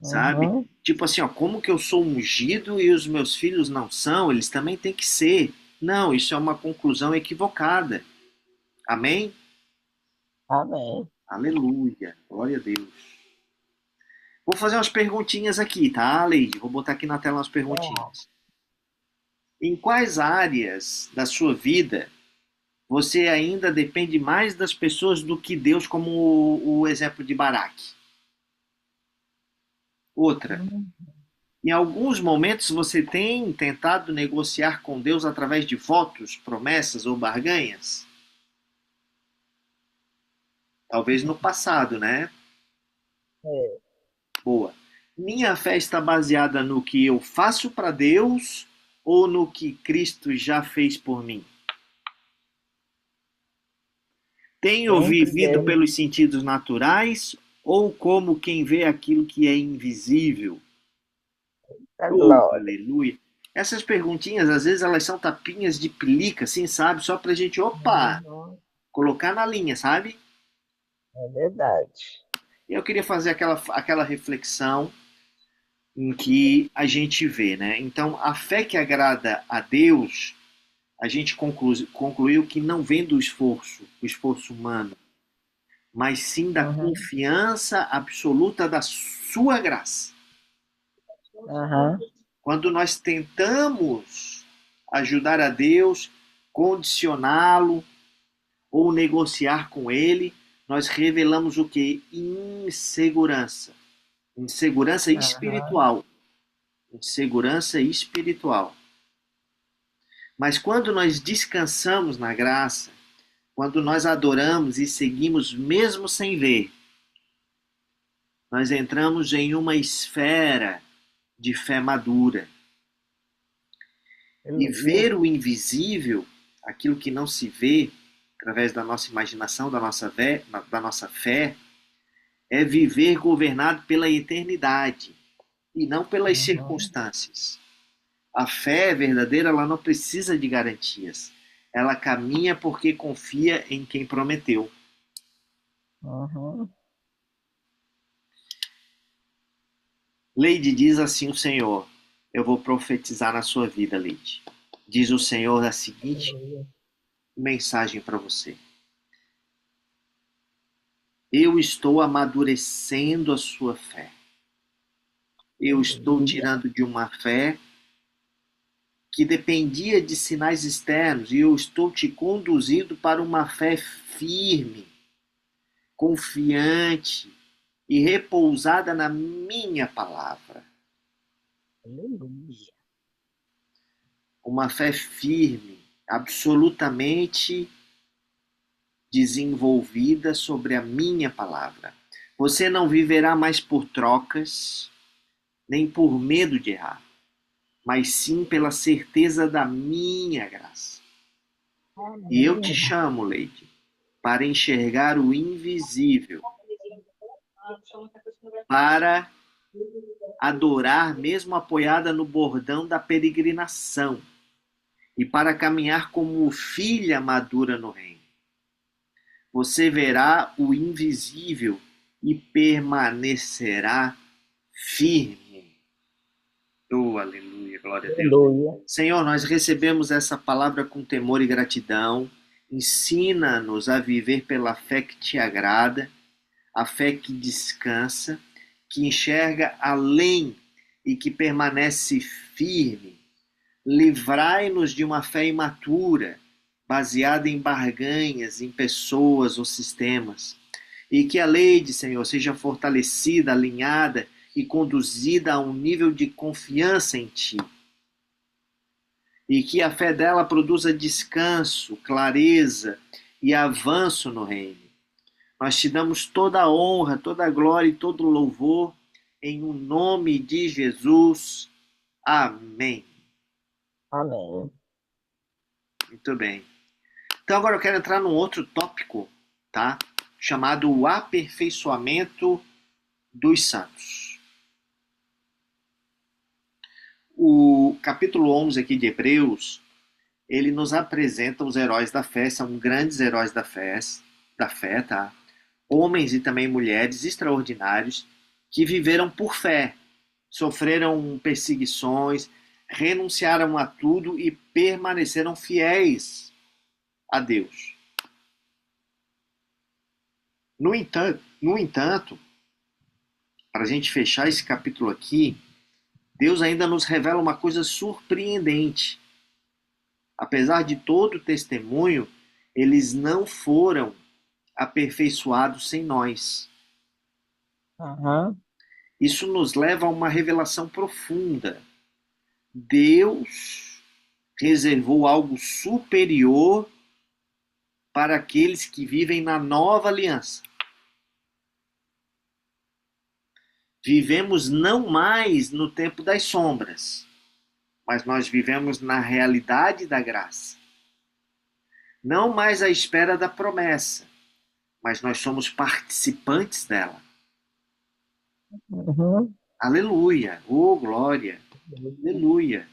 sabe? Aham. Tipo assim, ó, como que eu sou ungido e os meus filhos não são? Eles também têm que ser. Não, isso é uma conclusão equivocada. Amém? Amém. Aleluia. Glória a Deus. Vou fazer umas perguntinhas aqui, tá, Leide? Vou botar aqui na tela umas Ah, perguntinhas. Em quais áreas da sua vida você ainda depende mais das pessoas do que Deus, como o exemplo de Baraque? Outra, hum, em alguns momentos você tem tentado negociar com Deus através de votos, promessas ou barganhas? Talvez no passado, né? é. Boa. Minha fé está baseada no que eu faço para Deus ou no que Cristo já fez por mim? Tenho Sempre vivido deve pelos sentidos naturais ou como quem vê aquilo que é invisível? dar Oh, glória. aleluia. Essas perguntinhas, às vezes, elas são tapinhas de pelica, assim, sabe? Só pra gente, opa, Uhum, colocar na linha, sabe? é verdade. E eu queria fazer aquela reflexão em que a gente vê, né? Então, a fé que agrada a Deus, a gente concluiu que não vem do esforço, o esforço humano, mas sim da Uhum, confiança absoluta da sua graça. aham, Quando nós tentamos ajudar a Deus, condicioná-lo ou negociar com ele, nós revelamos o que? Insegurança. Insegurança aham, espiritual. Insegurança espiritual. Mas quando nós descansamos na graça, quando nós adoramos e seguimos mesmo sem ver, nós entramos em uma esfera de fé madura. E aleluia. ver o invisível, aquilo que não se vê, através da nossa imaginação, da nossa fé, é viver governado pela eternidade e não pelas Uhum, circunstâncias. A fé verdadeira, ela não precisa de garantias. Ela caminha porque confia em quem prometeu. uhum, Leide, diz assim o Senhor: eu vou profetizar na sua vida, Leide. Diz o Senhor a seguinte aleluia. mensagem para você: eu estou amadurecendo a sua fé. Eu estou Aleluia. tirando de uma fé que dependia de sinais externos e eu estou te conduzindo para uma fé firme, confiante e repousada na minha palavra. Aleluia. Uma fé firme, absolutamente desenvolvida sobre a minha palavra. Você não viverá mais por trocas, nem por medo de errar. mas sim pela certeza da minha graça. E eu te Amém. chamo, Leide, para enxergar o invisível, para adorar mesmo apoiada no bordão da peregrinação e para caminhar como filha madura no reino. Você verá o invisível e permanecerá firme. Oh, aleluia, glória a Deus. Aleluia. Senhor, nós recebemos essa palavra com temor e gratidão. Ensina-nos a viver pela fé que te agrada, a fé que descansa, que enxerga além e que permanece firme. Livrai-nos de uma fé imatura, baseada em barganhas, em pessoas ou sistemas. E que a lei de Senhor seja fortalecida, alinhada e conduzida a um nível de confiança em Ti. E que a fé dela produza descanso, clareza e avanço no reino. Nós te damos toda a honra, toda a glória e todo o louvor em o nome de Jesus. Amém. Amém. Muito bem. Então agora eu quero entrar num outro tópico, tá? Chamado o aperfeiçoamento dos santos. O capítulo 11 aqui de Hebreus, ele nos apresenta os heróis da fé, são grandes heróis da fé, tá? Homens e também mulheres extraordinários que viveram por fé, sofreram perseguições, renunciaram a tudo e permaneceram fiéis a Deus. No entanto, para a gente fechar esse capítulo aqui, Deus ainda nos revela uma coisa surpreendente. Apesar de todo o testemunho, eles não foram aperfeiçoados sem nós. Uhum. Isso nos leva a uma revelação profunda. Deus reservou algo superior para aqueles que vivem na nova aliança. Vivemos não mais no tempo das sombras, mas nós vivemos na realidade da graça. Não mais à espera da promessa, mas nós somos participantes dela. Uhum. Aleluia! Oh, glória! Aleluia!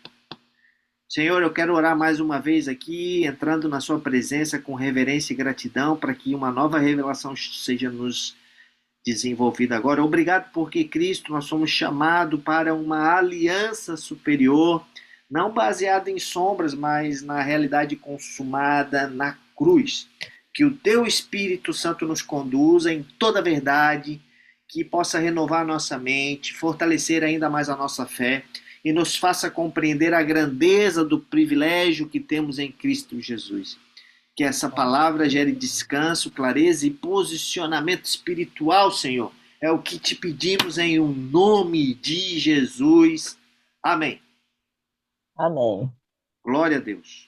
Senhor, eu quero orar mais uma vez aqui, entrando na Sua presença com reverência e gratidão, para que uma nova revelação seja nos desenvolvida agora. Obrigado porque Cristo nós somos chamados para uma aliança superior, não baseada em sombras, mas na realidade consumada na cruz. Que o Teu Espírito Santo nos conduza em toda a verdade, que possa renovar nossa mente, fortalecer ainda mais a nossa fé e nos faça compreender a grandeza do privilégio que temos em Cristo Jesus. Que essa palavra gere descanso, clareza e posicionamento espiritual, Senhor. É o que te pedimos em o nome de Jesus. Amém. Amém. Glória a Deus.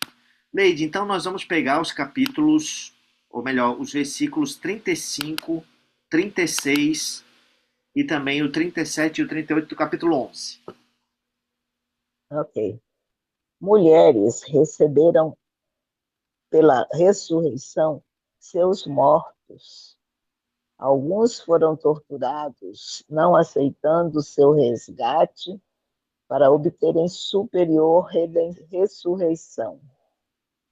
Leide, então nós vamos pegar os capítulos, ou melhor, os versículos 35, 36 e também o 37 e o 38 do capítulo 11. Ok. Mulheres receberam pela ressurreição seus mortos. Alguns foram torturados, não aceitando seu resgate para obterem superior ressurreição.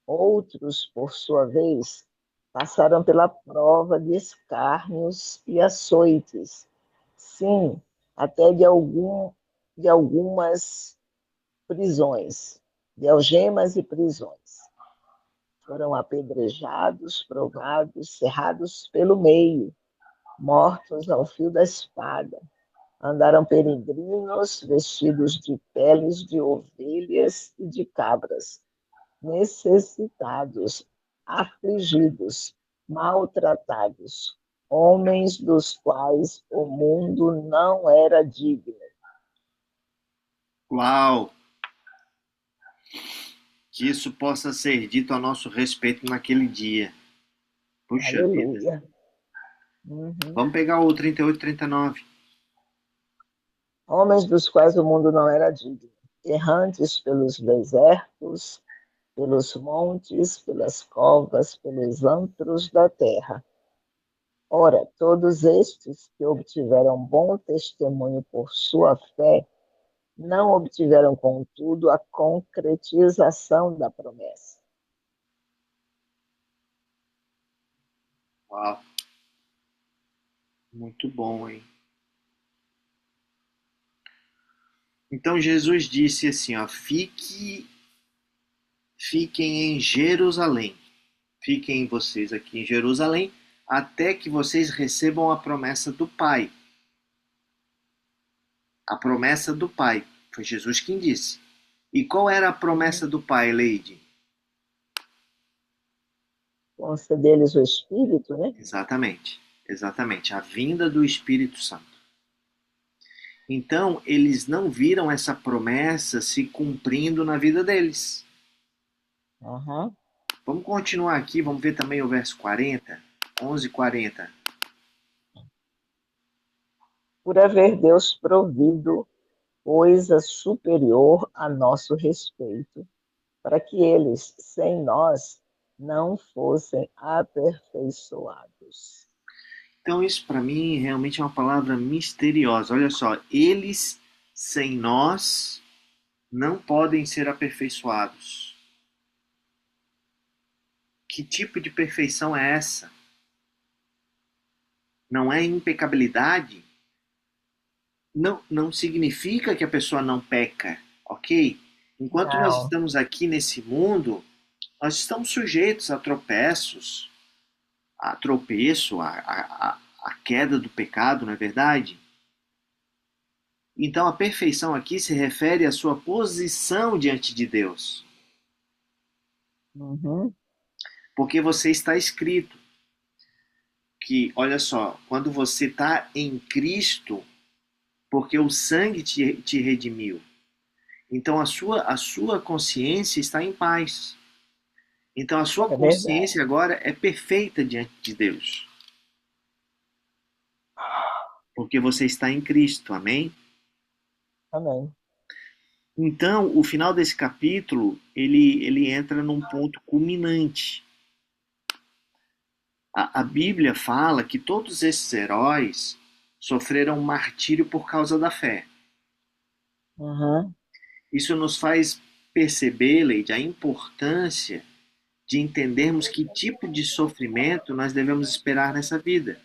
Outros, por sua vez, passaram pela prova de escárnios e açoites, sim, até de algumas prisões, de algemas e prisões. Foram apedrejados, provados, cerrados pelo meio, mortos ao fio da espada. Andaram peregrinos vestidos de peles de ovelhas e de cabras, necessitados, afligidos, maltratados, homens dos quais o mundo não era digno. Uau! Que isso possa ser dito a nosso respeito naquele dia. Puxa vida. Aleluia. Uhum. Vamos pegar o 38 e 39. Homens dos quais o mundo não era digno. errantes pelos desertos, pelos montes, pelas covas, pelos antros da terra. Ora, todos estes que obtiveram bom testemunho por sua fé, não obtiveram, contudo, a concretização da promessa. Uau, muito bom, hein? Então Jesus disse assim, ó, fiquem em Jerusalém. Fiquem vocês aqui em Jerusalém até que vocês recebam a promessa do Pai. A promessa do Pai. Foi Jesus quem disse. E qual era a promessa do Pai, Leide? Conceder-lhes o Espírito, né? Exatamente. Exatamente. A vinda do Espírito Santo. Então, eles não viram essa promessa se cumprindo na vida deles. Uhum. Vamos continuar aqui, vamos ver também o verso 40, 11:40. Por haver Deus provido coisa superior a nosso respeito, para que eles, sem nós, não fossem aperfeiçoados. Então, isso para mim realmente é uma palavra misteriosa. Olha só, eles sem nós não podem ser aperfeiçoados. Que tipo de perfeição é essa? Não é impecabilidade? Não significa que a pessoa não peca, ok? Enquanto nós Não, estamos aqui nesse mundo, nós estamos sujeitos a tropeços, a tropeço, a queda do pecado, não é verdade? Então a perfeição aqui se refere à sua posição diante de Deus. uhum, Porque você está escrito que, olha só, quando você está em Cristo, porque o sangue te redimiu. Então a sua consciência está em paz. Então a sua é verdade. consciência agora é perfeita diante de Deus. Porque você está em Cristo, amém? Amém. Então, o final desse capítulo, ele entra num ponto culminante. A Bíblia fala que todos esses heróis sofreram martírio por causa da fé. Uhum, Isso nos faz perceber, Leide, a importância de entendermos que tipo de sofrimento nós devemos esperar nessa vida.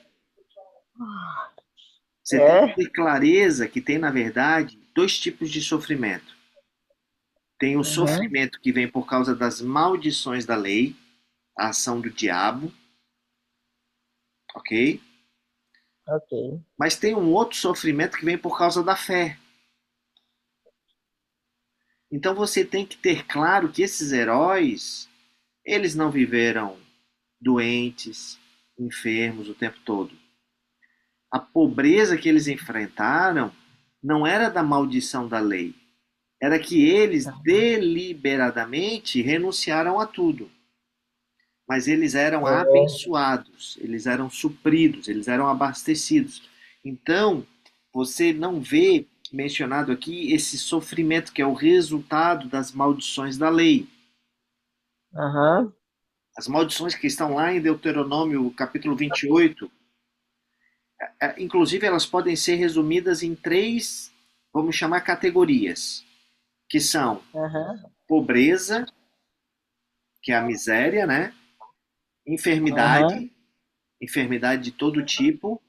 Você tem que é, ter clareza que tem, na verdade, dois tipos de sofrimento. Tem o uhum, sofrimento que vem por causa das maldições da lei, a ação do diabo, ok? ok. Mas tem um outro sofrimento que vem por causa da fé. Então você tem que ter claro que esses heróis, eles não viveram doentes, enfermos o tempo todo. A pobreza que eles enfrentaram não era da maldição da lei, era que eles deliberadamente renunciaram a tudo. Mas eles eram É, abençoados, eles eram supridos, eles eram abastecidos. Então, você não vê mencionado aqui esse sofrimento que é o resultado das maldições da lei. uhum, As maldições que estão lá em Deuteronômio capítulo 28, inclusive elas podem ser resumidas em três, vamos chamar categorias, que são uhum, pobreza, que é a miséria, né? uhum, Enfermidade, enfermidade de todo tipo,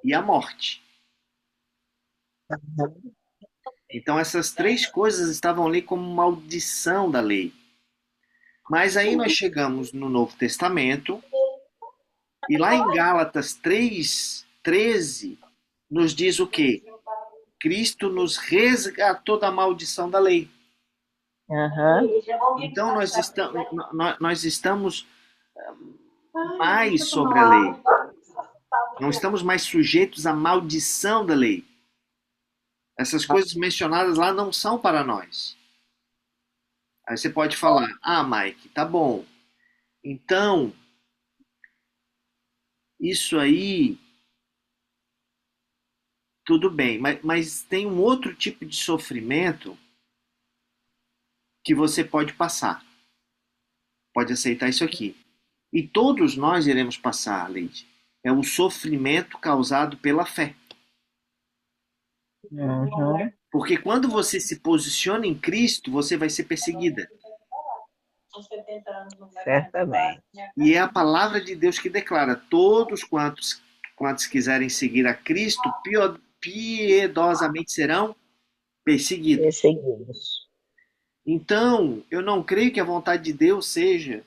e a morte. uhum. Então essas três coisas estavam ali como maldição da lei. Mas aí nós chegamos no Novo Testamento e lá em Gálatas 3:13 nos diz o quê? Cristo nos resgatou da maldição da lei. Aham. Então nós estamos mais sobre a lei. Não estamos mais sujeitos à maldição da lei. Essas coisas mencionadas lá não são para nós. Aí você pode falar: ah, Mike, tá bom. Então, isso aí, tudo bem. Mas tem um outro tipo de sofrimento que você pode passar. Pode aceitar isso aqui. E todos nós iremos passar, Leide. É o sofrimento causado pela fé. Uhum. Porque quando você se posiciona em Cristo, você vai ser perseguida. Certamente. E é a palavra de Deus que declara: todos quantos quiserem seguir a Cristo, piedosamente serão perseguidos. Perseguidos. Então, eu não creio que a vontade de Deus seja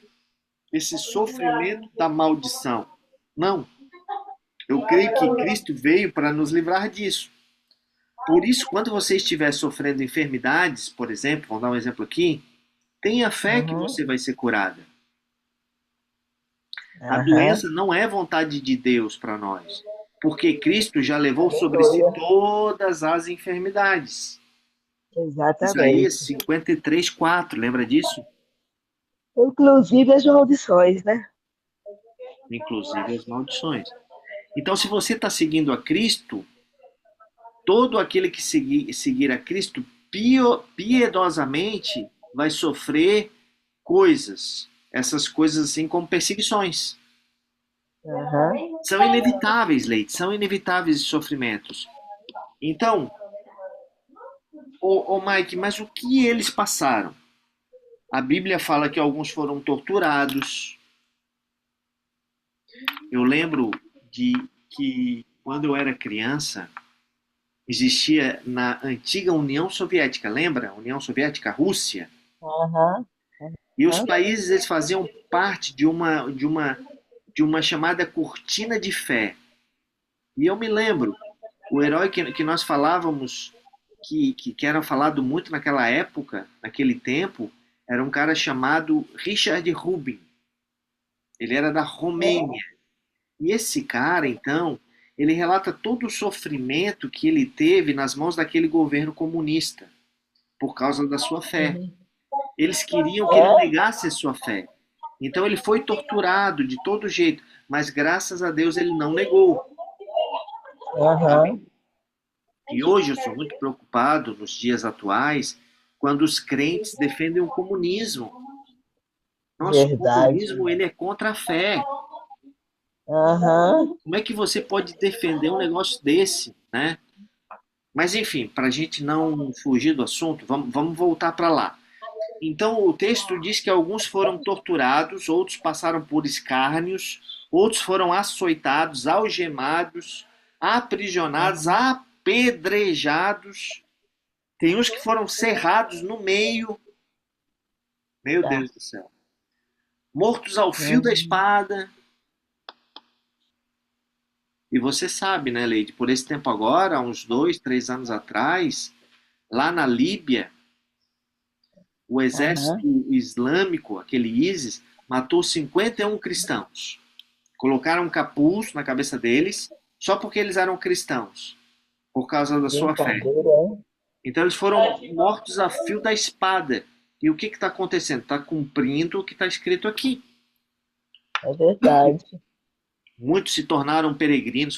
esse sofrimento da maldição. Não. Eu creio que Cristo veio para nos livrar disso. Por isso, quando você estiver sofrendo enfermidades, por exemplo, vamos dar um exemplo aqui, tenha fé que Uhum. você vai ser curada. A Aham. doença não é vontade de Deus para nós, porque Cristo já levou sobre si Aleluia. todas as enfermidades. Isaías Exatamente. 53:4, lembra disso? Inclusive as maldições, né? Inclusive as maldições. Então, se você está seguindo a Cristo, todo aquele que seguir a Cristo piedosamente vai sofrer coisas. Essas coisas assim como perseguições. Aham. São inevitáveis, Leite, são inevitáveis os sofrimentos. Então, Mike, mas o que eles passaram? A Bíblia fala que alguns foram torturados. Eu lembro de que quando eu era criança, existia na antiga União Soviética, lembra? União Soviética, Rússia. Aham. E os Aham. países eles faziam parte de uma chamada cortina de fé. E eu me lembro, o herói que nós falávamos, que era falado muito naquela época, naquele tempo, era um cara chamado Richard Rubin. Ele era da Romênia. E esse cara, então, ele relata todo o sofrimento que ele teve nas mãos daquele governo comunista, por causa da sua fé. Uhum. Eles queriam que ele É? negasse a sua fé. Então ele foi torturado de todo jeito, mas graças a Deus ele não negou. Aham. E hoje eu sou muito preocupado nos dias atuais quando os crentes defendem o comunismo. Nosso Verdade. comunismo ele é contra a fé. Aham. Como é que você pode defender um negócio desse, né? Mas enfim, para a gente não fugir do assunto, vamos voltar para lá. Então o texto diz que alguns foram torturados, outros passaram por escárnios, outros foram açoitados, algemados, aprisionados, Uhum. apedrejados. Tem uns que foram cerrados no meio. Meu Tá. Deus do céu. Mortos ao fio da Uhum. espada. E você sabe, né, Leide, por esse tempo agora, há uns 2, 3 anos atrás, lá na Líbia, o Aham. exército islâmico, aquele ISIS, matou 51 cristãos. Colocaram um capuz na cabeça deles, só porque eles eram cristãos, por causa da sua fé. Brincadeira, hein? Então eles foram mortos a fio da espada. E o que está acontecendo? Está cumprindo o que está escrito aqui. É verdade. Muitos se tornaram peregrinos,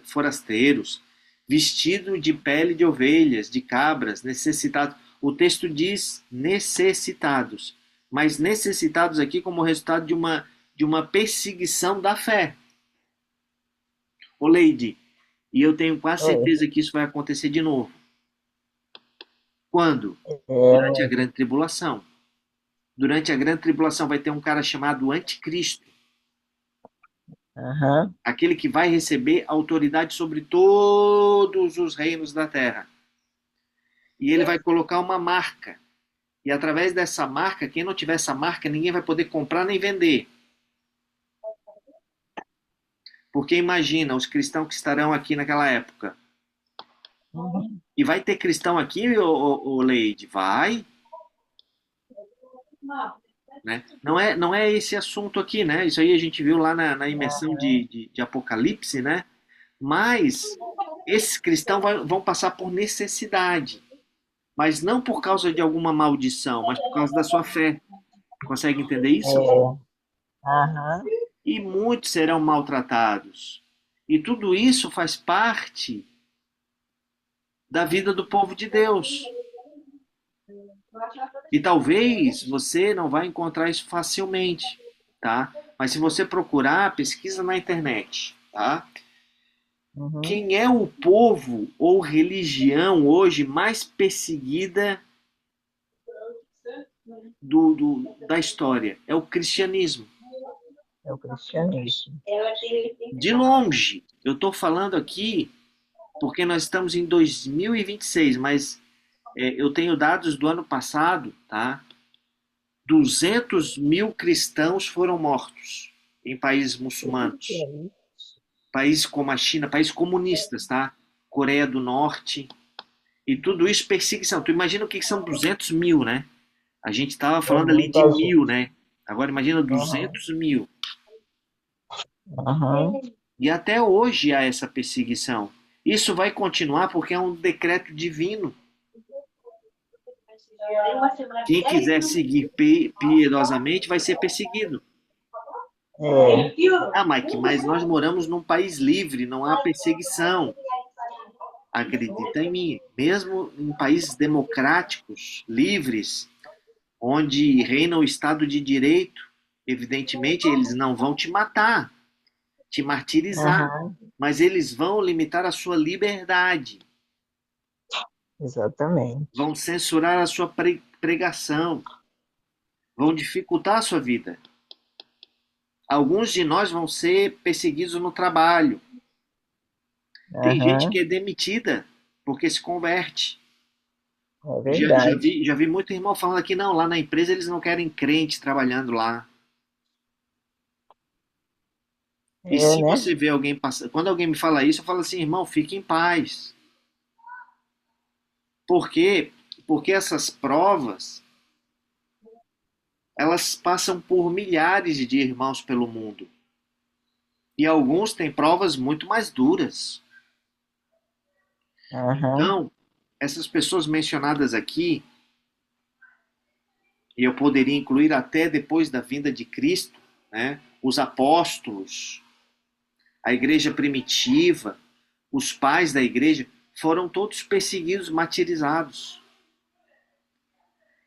forasteiros, vestidos de pele de ovelhas, de cabras, necessitados. O texto diz necessitados, mas necessitados aqui como resultado de uma perseguição da fé. Ô Leide, e eu tenho quase Oi. certeza que isso vai acontecer de novo. Quando? Durante a É. grande tribulação. Durante a grande tribulação vai ter um cara chamado Anticristo, Aham. aquele que vai receber autoridade sobre todos os reinos da terra. E ele vai colocar uma marca. E através dessa marca, quem não tiver essa marca, ninguém vai poder comprar nem vender. Porque imagina os cristãos que estarão aqui naquela época. Uhum. E vai ter cristão aqui, ô Leide? Vai, né? Não é esse assunto aqui, né? Isso aí a gente viu lá na imersão Aham. de Apocalipse, né? Mas esses cristãos vão passar por necessidade. Mas não por causa de alguma maldição, mas por causa da sua fé. Consegue entender isso? É. Aham. E muitos serão maltratados. E tudo isso faz parte da vida do povo de Deus. E talvez você não vai encontrar isso facilmente, tá? Mas se você procurar, pesquisa na internet, tá? Uhum. Quem é o povo ou religião hoje mais perseguida da história? É o cristianismo. É o cristianismo. De longe, eu estou falando aqui porque nós estamos em 2026, mas eu tenho dados do ano passado, tá? 200 mil cristãos foram mortos em países Que muçulmanos. é isso? Países como a China, países comunistas, tá? Coreia do Norte. E tudo isso perseguição. Tu imagina o que são 200 mil, né? A gente estava É falando ali de muita mil, gente. né? Agora imagina Aham. 200 mil. Aham. E até hoje há essa perseguição. Isso vai continuar porque é um decreto divino. Quem quiser seguir piedosamente vai ser perseguido. É. Ah, Mike, mas nós moramos num país livre, não há perseguição. Acredita em mim. Mesmo em países democráticos, livres, onde reina o Estado de Direito, evidentemente eles não vão te matar, te martirizar, Aham. mas eles vão limitar a sua liberdade, Exatamente. vão censurar a sua pregação, vão dificultar a sua vida. Alguns de nós vão ser perseguidos no trabalho. Tem gente que Aham. é demitida porque se converte. É Já verdade. vi, já vi muito irmão falando aqui, não, lá na empresa eles não querem crente trabalhando lá. E É, se né? você vê alguém passando, quando alguém me fala isso, eu falo assim, irmão, fique em paz. Por quê? Porque essas provas, elas passam por milhares de irmãos pelo mundo. E alguns têm provas muito mais duras. Aham. Então, essas pessoas mencionadas aqui, e eu poderia incluir até depois da vinda de Cristo, né? Os apóstolos, a igreja primitiva, os pais da igreja, foram todos perseguidos, martirizados.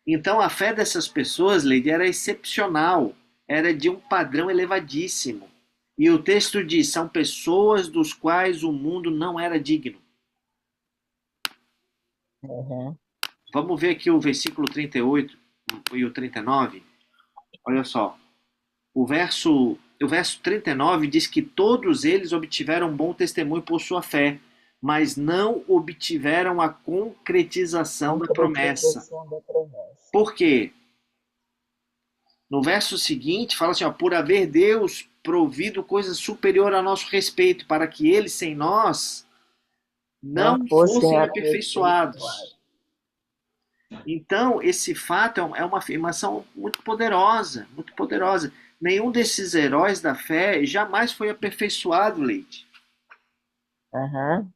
Então a fé dessas pessoas, Leide, era excepcional, era de um padrão elevadíssimo. E o texto diz: são pessoas dos quais o mundo não era digno. Aham. Vamos ver aqui o versículo 38 e o 39. Olha só. O verso 39 diz que todos eles obtiveram bom testemunho por sua fé, mas não obtiveram a concretização da promessa. Concretização da promessa. Por quê? No verso seguinte, fala assim: ó, por haver Deus provido coisa superior a nosso respeito, para que eles sem nós Não não fossem fossem aperfeiçoados. aperfeiçoados. Então, esse fato é uma afirmação muito poderosa, muito poderosa. Nenhum desses heróis da fé jamais foi aperfeiçoado, Leite. Aham.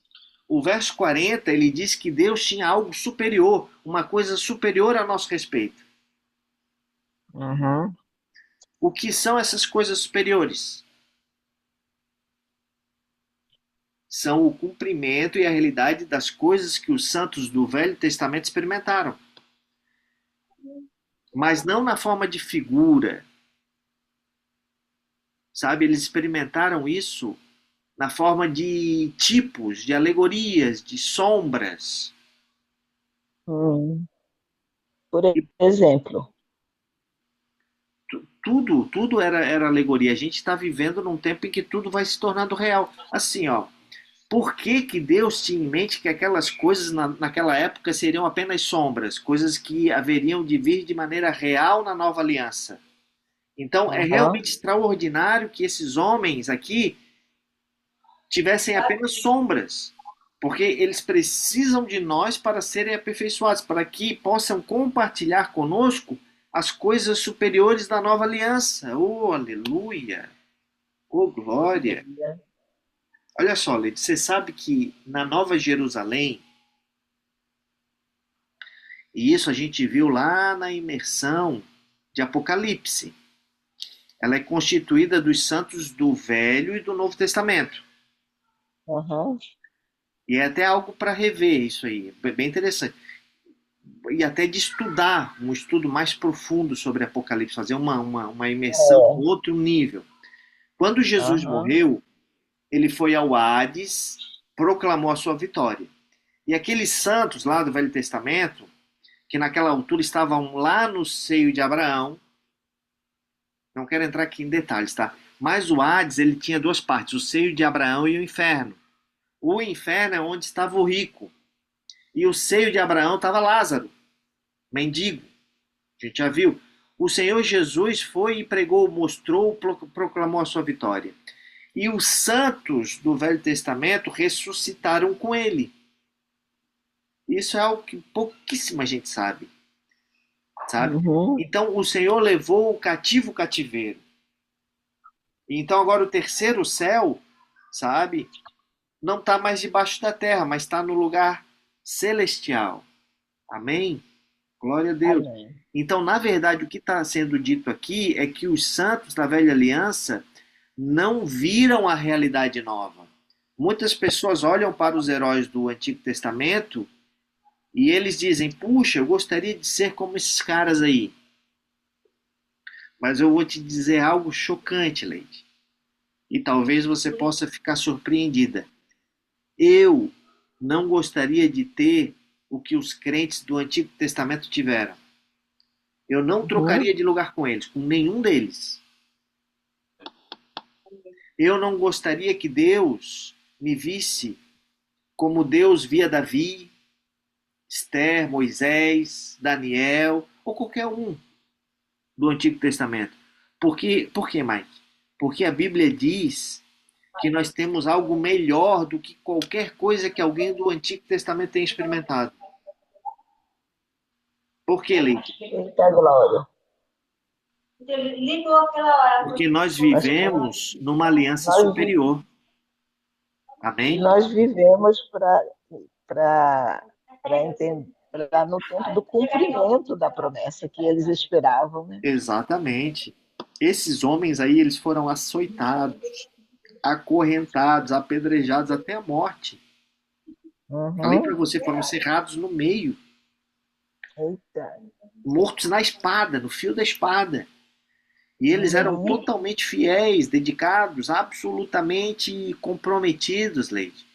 O verso 40, ele diz que Deus tinha algo superior, uma coisa superior a nosso respeito. Aham. O que são essas coisas superiores? São o cumprimento e a realidade das coisas que os santos do Velho Testamento experimentaram, mas não na forma de figura, sabe? Eles experimentaram isso na forma de tipos, de alegorias, de sombras. Hum. Por E exemplo. tudo era alegoria. A gente está vivendo num tempo em que tudo vai se tornando real. Assim, ó, por que, que Deus tinha em mente que aquelas coisas naquela época seriam apenas sombras, coisas que haveriam de vir de maneira real na nova aliança? Então é Aham. realmente extraordinário que esses homens aqui tivessem apenas sombras, porque eles precisam de nós para serem aperfeiçoados, para que possam compartilhar conosco as coisas superiores da nova aliança. Oh, aleluia! Oh, glória! Aleluia. Olha só, Leite, você sabe que na Nova Jerusalém, e isso a gente viu lá na imersão de Apocalipse, ela é constituída dos santos do Velho e do Novo Testamento. Aham. E é até algo para rever isso aí, bem interessante. e até de estudar, um estudo mais profundo sobre Apocalipse, fazer uma imersão em É, outro nível. Quando Jesus aham, morreu, ele foi ao Hades, proclamou a sua vitória. E aqueles santos lá do Velho Testamento, que naquela altura estavam lá no seio de Abraão, não quero entrar aqui em detalhes, tá? Mas o Hades, ele tinha duas partes, o seio de Abraão e o inferno. O inferno é onde estava o rico. E o seio de Abraão estava Lázaro, mendigo. A gente já viu. O Senhor Jesus foi e pregou, mostrou, proclamou a sua vitória. E os santos do Velho Testamento ressuscitaram com ele. Isso é algo que pouquíssima gente sabe, sabe? uhum, Então o Senhor levou o cativo cativeiro. Então agora o terceiro céu, sabe? Não está mais debaixo da terra, mas está no lugar celestial. Amém? Glória a Deus. amém. Então, na verdade, o que está sendo dito aqui é que os santos da velha aliança não viram a realidade nova. Muitas pessoas olham para os heróis do Antigo Testamento e eles dizem: puxa, eu gostaria de ser como esses caras aí. Mas eu vou te dizer algo chocante, Leide. E talvez você possa ficar surpreendida. Eu não gostaria de ter o que os crentes do Antigo Testamento tiveram. Eu não Uhum. trocaria de lugar com eles, com nenhum deles. Eu não gostaria que Deus me visse como Deus via Davi, Esther, Moisés, Daniel ou qualquer um do Antigo Testamento. Por que, Mike? Porque a Bíblia diz que nós temos algo melhor do que qualquer coisa que alguém do Antigo Testamento tenha experimentado. Por que, Leite? Eita glória. Porque nós Nós, vivemos numa aliança nós, superior. e Amém? nós vivemos para entender, para no tempo do cumprimento da promessa que eles esperavam, né? Exatamente. Esses homens aí, eles foram açoitados, acorrentados, apedrejados até a morte. Falei para Uhum. você, foram cerrados no meio, Eita. mortos na espada, no fio da espada. E eles eram Uhum. totalmente fiéis, dedicados, absolutamente comprometidos, Leide.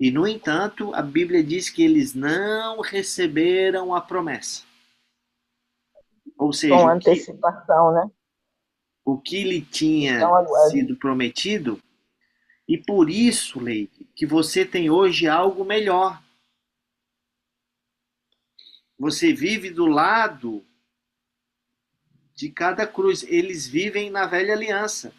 E, no entanto, a Bíblia diz que eles não receberam a promessa. Ou Com seja, antecipação, né? o que lhe tinha Então, sido prometido. E por isso, Leide, que você tem hoje algo melhor. Você vive do lado de cada cruz. Eles vivem na velha aliança.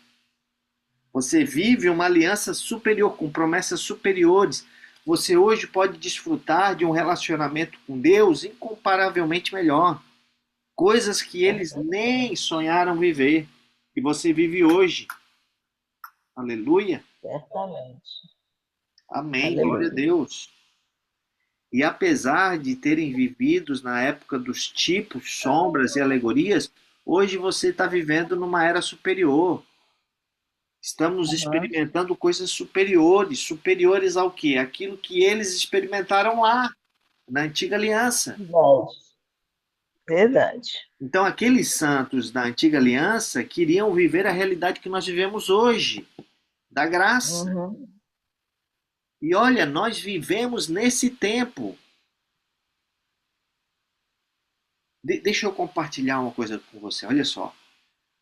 Você vive uma aliança superior, com promessas superiores. Você hoje pode desfrutar de um relacionamento com Deus incomparavelmente melhor. Coisas que eles nem sonharam viver. E você vive hoje. Aleluia. certamente. Amém. Glória a Aleluia. Deus. E apesar de terem vivido na época dos tipos, sombras e alegorias, hoje você está vivendo numa era superior. Estamos Uhum. experimentando coisas superiores. Superiores ao quê? Aquilo que eles experimentaram lá, na antiga aliança. Verdade. Verdade. Então, aqueles santos da antiga aliança queriam viver a realidade que nós vivemos hoje, da graça. Uhum. E olha, nós vivemos nesse tempo. Deixa eu compartilhar uma coisa com você. Olha só.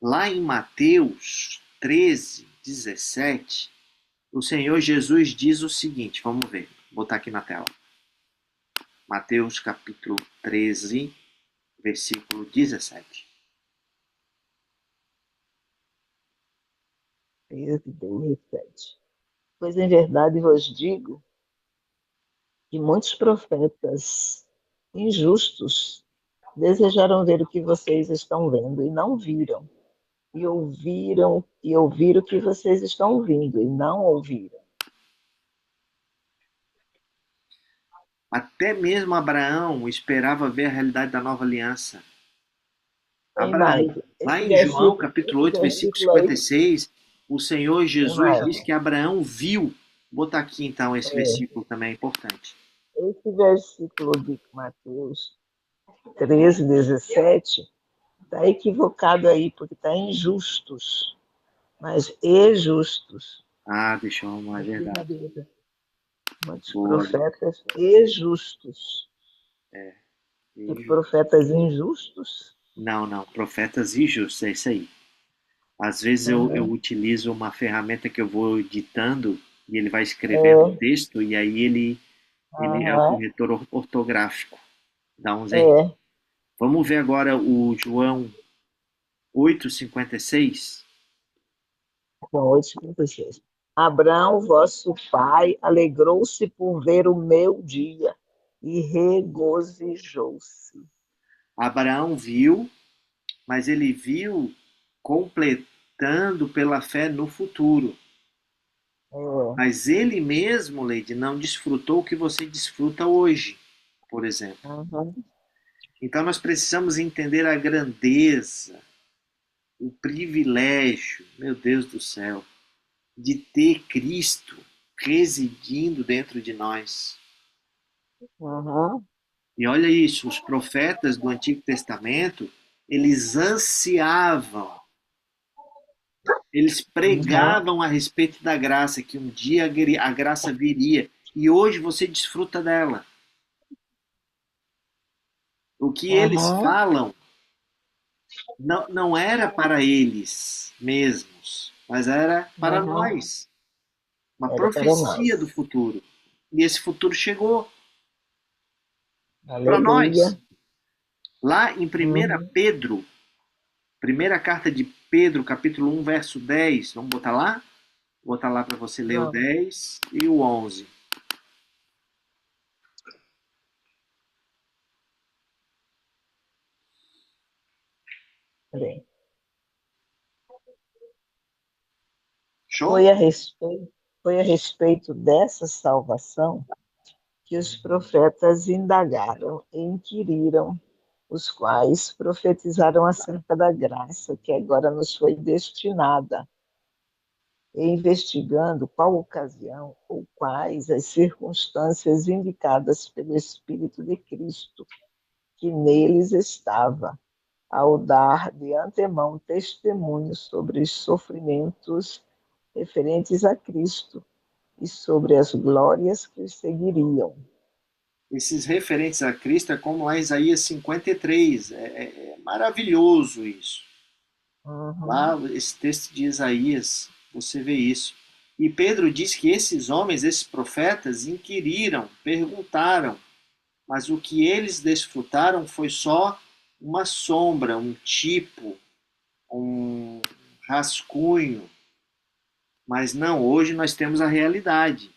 Lá em Mateus 13, 17, o Senhor Jesus diz o seguinte: vamos ver, vou botar aqui na tela. Mateus capítulo 13, versículo 17. 13:17. Pois em verdade vos digo que muitos profetas injustos desejaram ver o que vocês estão vendo e não viram, e ouviram o que vocês estão ouvindo e não ouviram. Até mesmo Abraão esperava ver a realidade da nova aliança. Tem mais. Abraão, lá em João capítulo Esse 8, versículo versículo aí 56, o Senhor tem Jesus mais. diz que Abraão viu. Vou botar aqui então esse É, versículo também é importante. esse versículo de Mateus 13, 17, está equivocado aí, porque está injustos, mas e justos. Ah, deixa eu arrumar, é Aqui na verdade. Bíblia. Muitos Boa, profetas e justos. E e profetas injustos? não, não, profetas injustos, é isso aí. Às vezes eu Uhum. utilizo uma ferramenta que eu vou editando e ele vai escrevendo o É, texto e aí ele é o uhum. corretor ortográfico. Dá uns erros. É, Vamos ver agora o João 8:56. com 8,56. Abraão, vosso pai, alegrou-se por ver o meu dia e regozijou-se. Abraão viu, mas ele viu completando pela fé no futuro. É, Mas ele mesmo, Leide, não desfrutou o que você desfruta hoje, por exemplo. uhum, Então nós precisamos entender a grandeza, o privilégio, meu Deus do céu, de ter Cristo residindo dentro de nós. uhum, E olha isso, os profetas do Antigo Testamento, eles ansiavam, eles uhum, pregavam a respeito da graça, que um dia a graça viria. E hoje você desfruta dela. O que eles uhum, falam não era para eles mesmos, mas era para uhum. nós. Uma Era para profecia do nós. futuro. E esse futuro chegou para Aleluia. nós. Lá em 1 Uhum. Pedro, primeira carta de Pedro, capítulo 1, verso 10. Vamos botar lá? Vou botar lá para você ler o Vamos, 10 e o 11. bem. Show? Foi a respeito, foi a respeito dessa salvação que os profetas indagaram e inquiriram, os quais profetizaram acerca da graça que agora nos foi destinada, e investigando qual ocasião ou quais as circunstâncias indicadas pelo Espírito de Cristo que neles estava, ao dar de antemão testemunho sobre os sofrimentos referentes a Cristo e sobre as glórias que os seguiriam. Esses referentes a Cristo é como lá em Isaías 53. É maravilhoso isso. Lá, Uhum. esse texto de Isaías, você vê isso. E Pedro diz que esses homens, esses profetas, inquiriram, perguntaram, mas o que eles desfrutaram foi só uma sombra, um tipo, um rascunho. Mas não, hoje nós temos a realidade.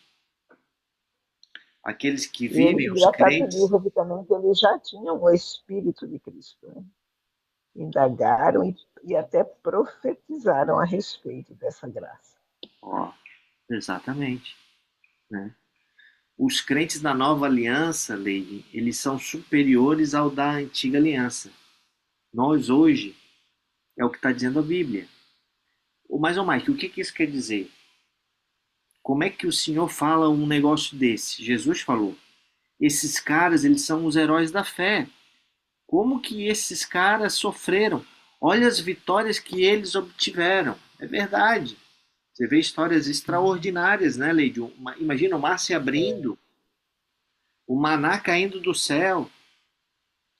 Aqueles que E eles, vivem, os engraçado que crentes, diz aqui também que eles já tinham o Espírito de Cristo, né? Indagaram e até profetizaram a respeito dessa graça. ó, exatamente, né? Os crentes da nova aliança, Leide, eles são superiores ao da antiga aliança. Nós hoje, é o que está dizendo a Bíblia. Mas, ô Mike, o que isso quer dizer? Como é que o Senhor fala um negócio desse? Jesus falou. Esses caras, eles são os heróis da fé. Como que esses caras sofreram? Olha as vitórias que eles obtiveram. É verdade. Você vê histórias extraordinárias, né, Leide? Imagina o mar se É abrindo, o maná caindo do céu.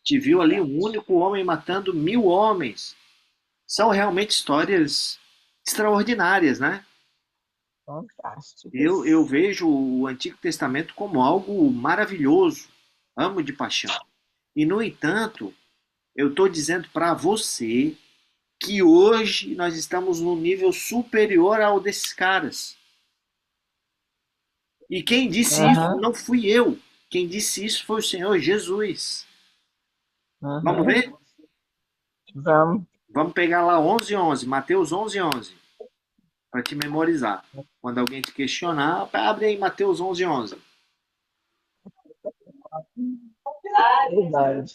Te viu ali um verdade. único homem matando 1.000 homens. São realmente histórias extraordinárias, né? Eu Fantásticas. vejo o Antigo Testamento como algo maravilhoso, amo de paixão. E, no entanto, eu estou dizendo para você que hoje nós estamos num nível superior ao desses caras. E quem disse isso Uhum, não fui eu. Quem disse isso foi o Senhor Jesus. Vamos uhum. ver? Vamos. Vamos pegar lá 11:11, Mateus 11:11, para te memorizar. Quando alguém te questionar, abre aí Mateus 11:11. Verdade.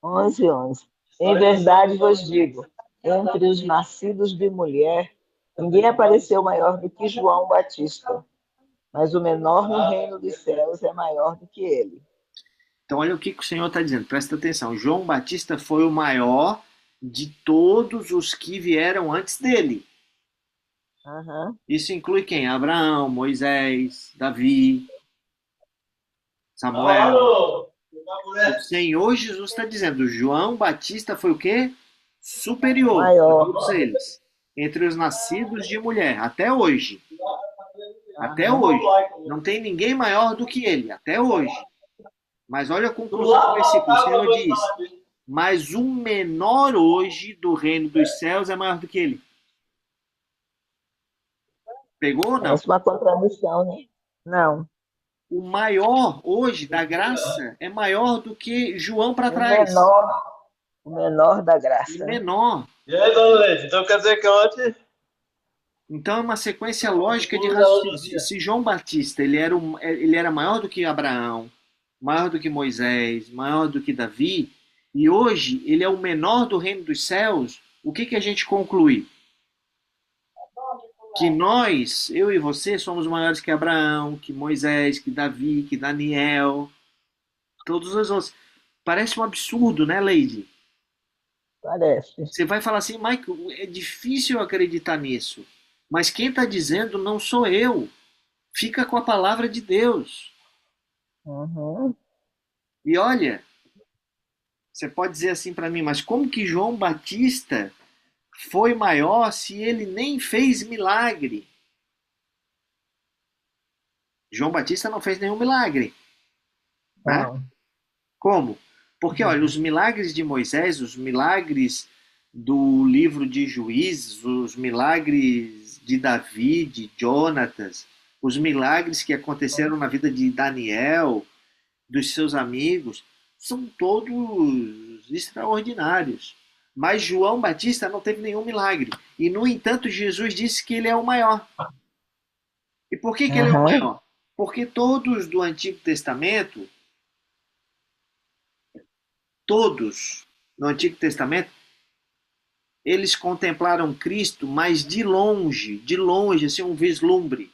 11, 11. Em verdade vos digo, entre os nascidos de mulher, ninguém apareceu maior do que João Batista. mas o menor no reino dos céus é maior do que ele. Então, olha o que o Senhor está dizendo, presta atenção. João Batista foi o maior de todos os que vieram antes dele. Aham. Isso inclui quem? Abraão, Moisés, Davi, Samuel. O Senhor Jesus está dizendo, João Batista foi o quê? Superior a Maior. todos eles, entre os nascidos de mulher, até hoje. Até Aham. hoje. Não tem ninguém maior do que ele, até hoje. Mas olha a conclusão do versículo. O Senhor diz, mas o menor hoje do reino dos céus é maior do que ele. Pegou ou não? Parece uma contradição, né? Não. O maior hoje da graça é maior do que João para O trás. menor, o menor da O graça. menor. E aí, dona Leite, então quer dizer que ontem. Então é uma sequência lógica de raciocínio. Se João Batista ele era maior do que Abraão, maior do que Moisés, maior do que Davi, e hoje ele é o menor do reino dos céus, o que a gente conclui? Que nós, eu e você, somos maiores que Abraão, que Moisés, que Davi, que Daniel, todos os outros. Parece um absurdo, né, Lady? Parece. Você vai falar assim, Michael, é difícil acreditar nisso. Mas quem está dizendo não sou eu. Fica com a palavra de Deus. Uhum. E olha, você pode dizer assim para mim, mas como que João Batista foi maior se ele nem fez milagre? João Batista não fez nenhum milagre, né? Não. Como? Porque, olha, os milagres de Moisés, os milagres do livro de Juízes, os milagres de Davi, de Jonatas, os milagres que aconteceram na vida de Daniel, dos seus amigos, são todos extraordinários. Mas João Batista não teve nenhum milagre. E, no entanto, Jesus disse que ele é o maior. E por que ele é o Uhum. maior? Porque todos do Antigo Testamento, todos no Antigo Testamento, eles contemplaram Cristo, mas de longe, assim, um vislumbre.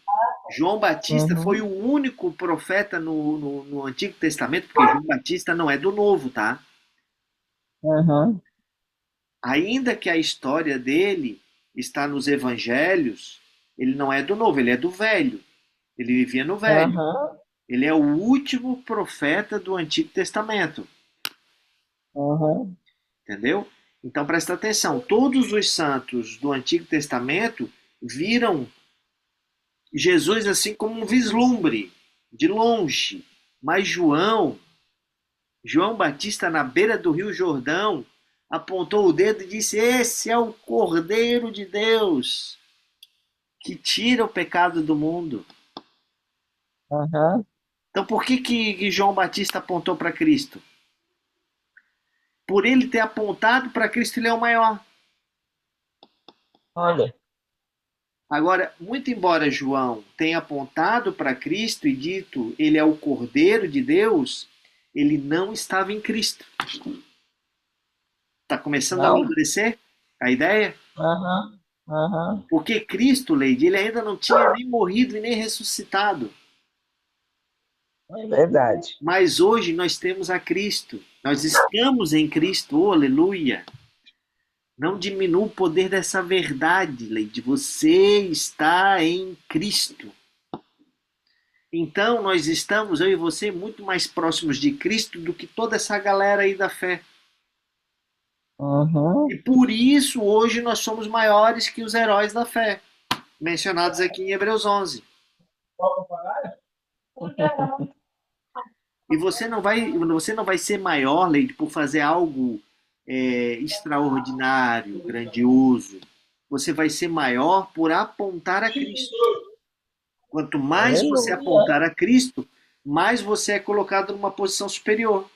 João Batista foi Uhum. o único profeta no Antigo Testamento, porque João Batista não é do Novo, tá? Uhum. Ainda que a história dele está nos evangelhos, ele não é do Novo, ele é do Velho. Ele vivia no Velho. Uhum. Ele é o último profeta do Antigo Testamento. Uhum. Entendeu? Então presta atenção, todos os santos do Antigo Testamento viram Jesus assim como um vislumbre, de longe. Mas João Batista, na beira do Rio Jordão, apontou o dedo e disse: Esse é o Cordeiro de Deus que tira o pecado do mundo. Uhum. Então por que João Batista apontou para Cristo? Por ele ter apontado para Cristo, ele é o maior. Olha. Agora, muito embora João tenha apontado para Cristo e dito ele é o Cordeiro de Deus, ele não estava em Cristo. Está começando a Não? amadurecer a ideia? Uhum. Uhum. Porque Cristo, Leide, ele ainda não tinha nem morrido e nem ressuscitado. É verdade. Mas hoje nós temos a Cristo. Nós estamos em Cristo, oh, aleluia. Não diminua o poder dessa verdade, Leide. Você está em Cristo. Então nós estamos, eu e você, muito mais próximos de Cristo do que toda essa galera aí da fé. E Uhum. por isso hoje nós somos maiores que os heróis da fé, mencionados aqui em Hebreus 11. E você não vai ser maior, Leide, por fazer algo extraordinário, grandioso. Você vai ser maior por apontar a Cristo. Quanto mais você Aleluia. apontar a Cristo, mais você é colocado numa posição superior.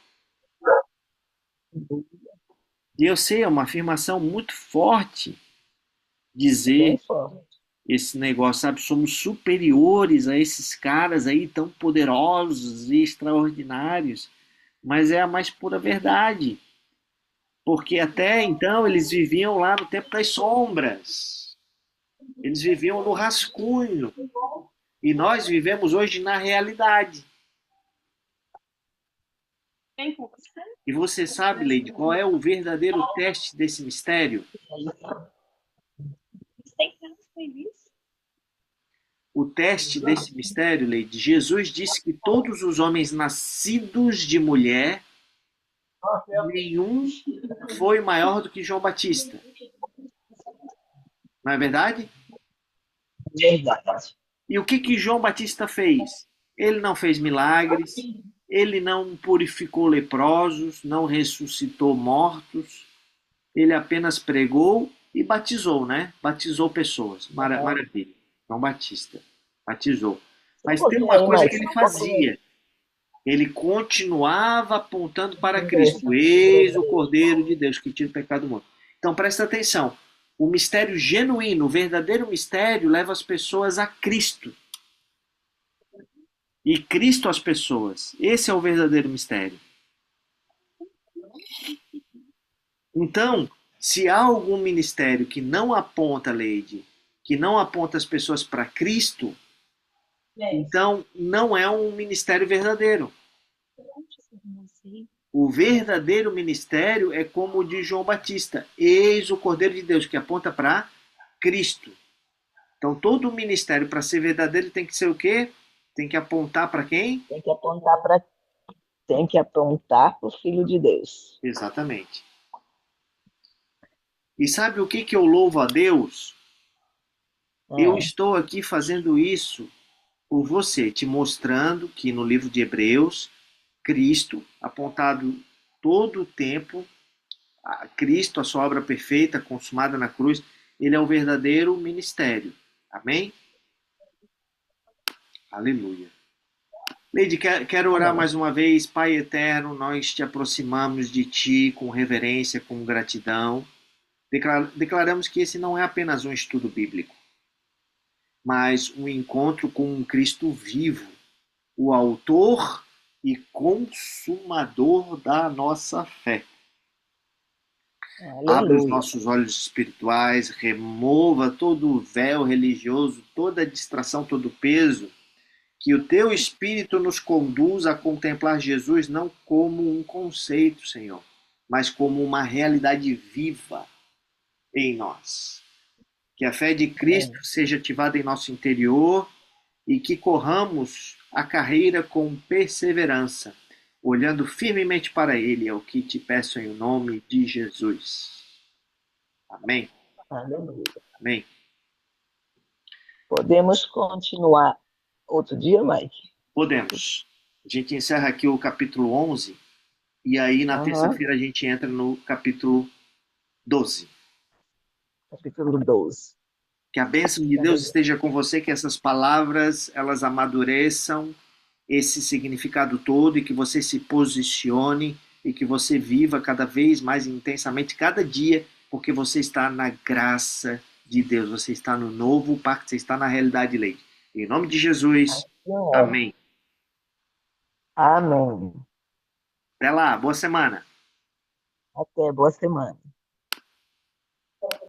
E eu sei, é uma afirmação muito forte Bem dizer forte. esse negócio, sabe? Somos superiores a esses caras aí tão poderosos e extraordinários. Mas é a mais pura verdade. Porque até então eles viviam lá no tempo das sombras. Eles viviam no rascunho. E nós vivemos hoje na realidade. E você sabe, Leide, qual é o verdadeiro teste desse mistério? O teste desse mistério, Leide, Jesus disse que todos os homens nascidos de mulher, nenhum foi maior do que João Batista. Não é verdade? Verdade. E o que João Batista fez? Ele não fez milagres, ele não purificou leprosos, não ressuscitou mortos, ele apenas pregou e batizou, né? Batizou pessoas. Maravilha. João Batista batizou. Só um Mas tem pouquinho uma aí, coisa Mike. que ele Só um pouquinho aí. fazia. Ele continuava apontando para Cristo. Eis o Cordeiro de Deus que tira o pecado do mundo. Então presta atenção. O mistério genuíno, o verdadeiro mistério, leva as pessoas a Cristo. E Cristo às pessoas. Esse é o verdadeiro mistério. Então, se há algum ministério que não aponta, Leide, que não aponta as pessoas para Cristo, então não é um ministério verdadeiro. O verdadeiro ministério é como o de João Batista. Eis o Cordeiro de Deus, que aponta para Cristo. Então, todo ministério, para ser verdadeiro, tem que ser o quê? Tem que apontar para quem? Tem que apontar para o Filho de Deus. Exatamente. E sabe o que eu louvo a Deus? Eu estou aqui fazendo isso por você, te mostrando que no livro de Hebreus, Cristo, apontado todo o tempo, a Cristo, a sua obra perfeita, consumada na cruz, ele é o verdadeiro ministério. Amém? Aleluia. Leide, quero orar mais uma vez. Pai eterno, nós te aproximamos de ti com reverência, com gratidão. Declaramos que esse não é apenas um estudo bíblico, mas um encontro com um Cristo vivo, o autor e consumador da nossa fé. Aleluia. Abra os nossos olhos espirituais, remova todo o véu religioso, toda a distração, todo o peso, que o teu Espírito nos conduza a contemplar Jesus não como um conceito, Senhor, mas como uma realidade viva em nós. Que a fé de Cristo seja ativada em nosso interior e que corramos a carreira com perseverança, olhando firmemente para Ele, é o que te peço em nome de Jesus. Amém. Aleluia. Amém. Podemos continuar outro dia, Mike? Podemos. A gente encerra aqui o capítulo 11 e aí na terça-feira a gente entra no capítulo 12. Capítulo 12. Que a bênção de Deus esteja com você, que essas palavras elas amadureçam esse significado todo e que você se posicione e que você viva cada vez mais intensamente cada dia, porque você está na graça de Deus, você está no novo pacto, você está na realidade lei. Em nome de Jesus, amém. Amém. Até lá, boa semana. Até, boa semana.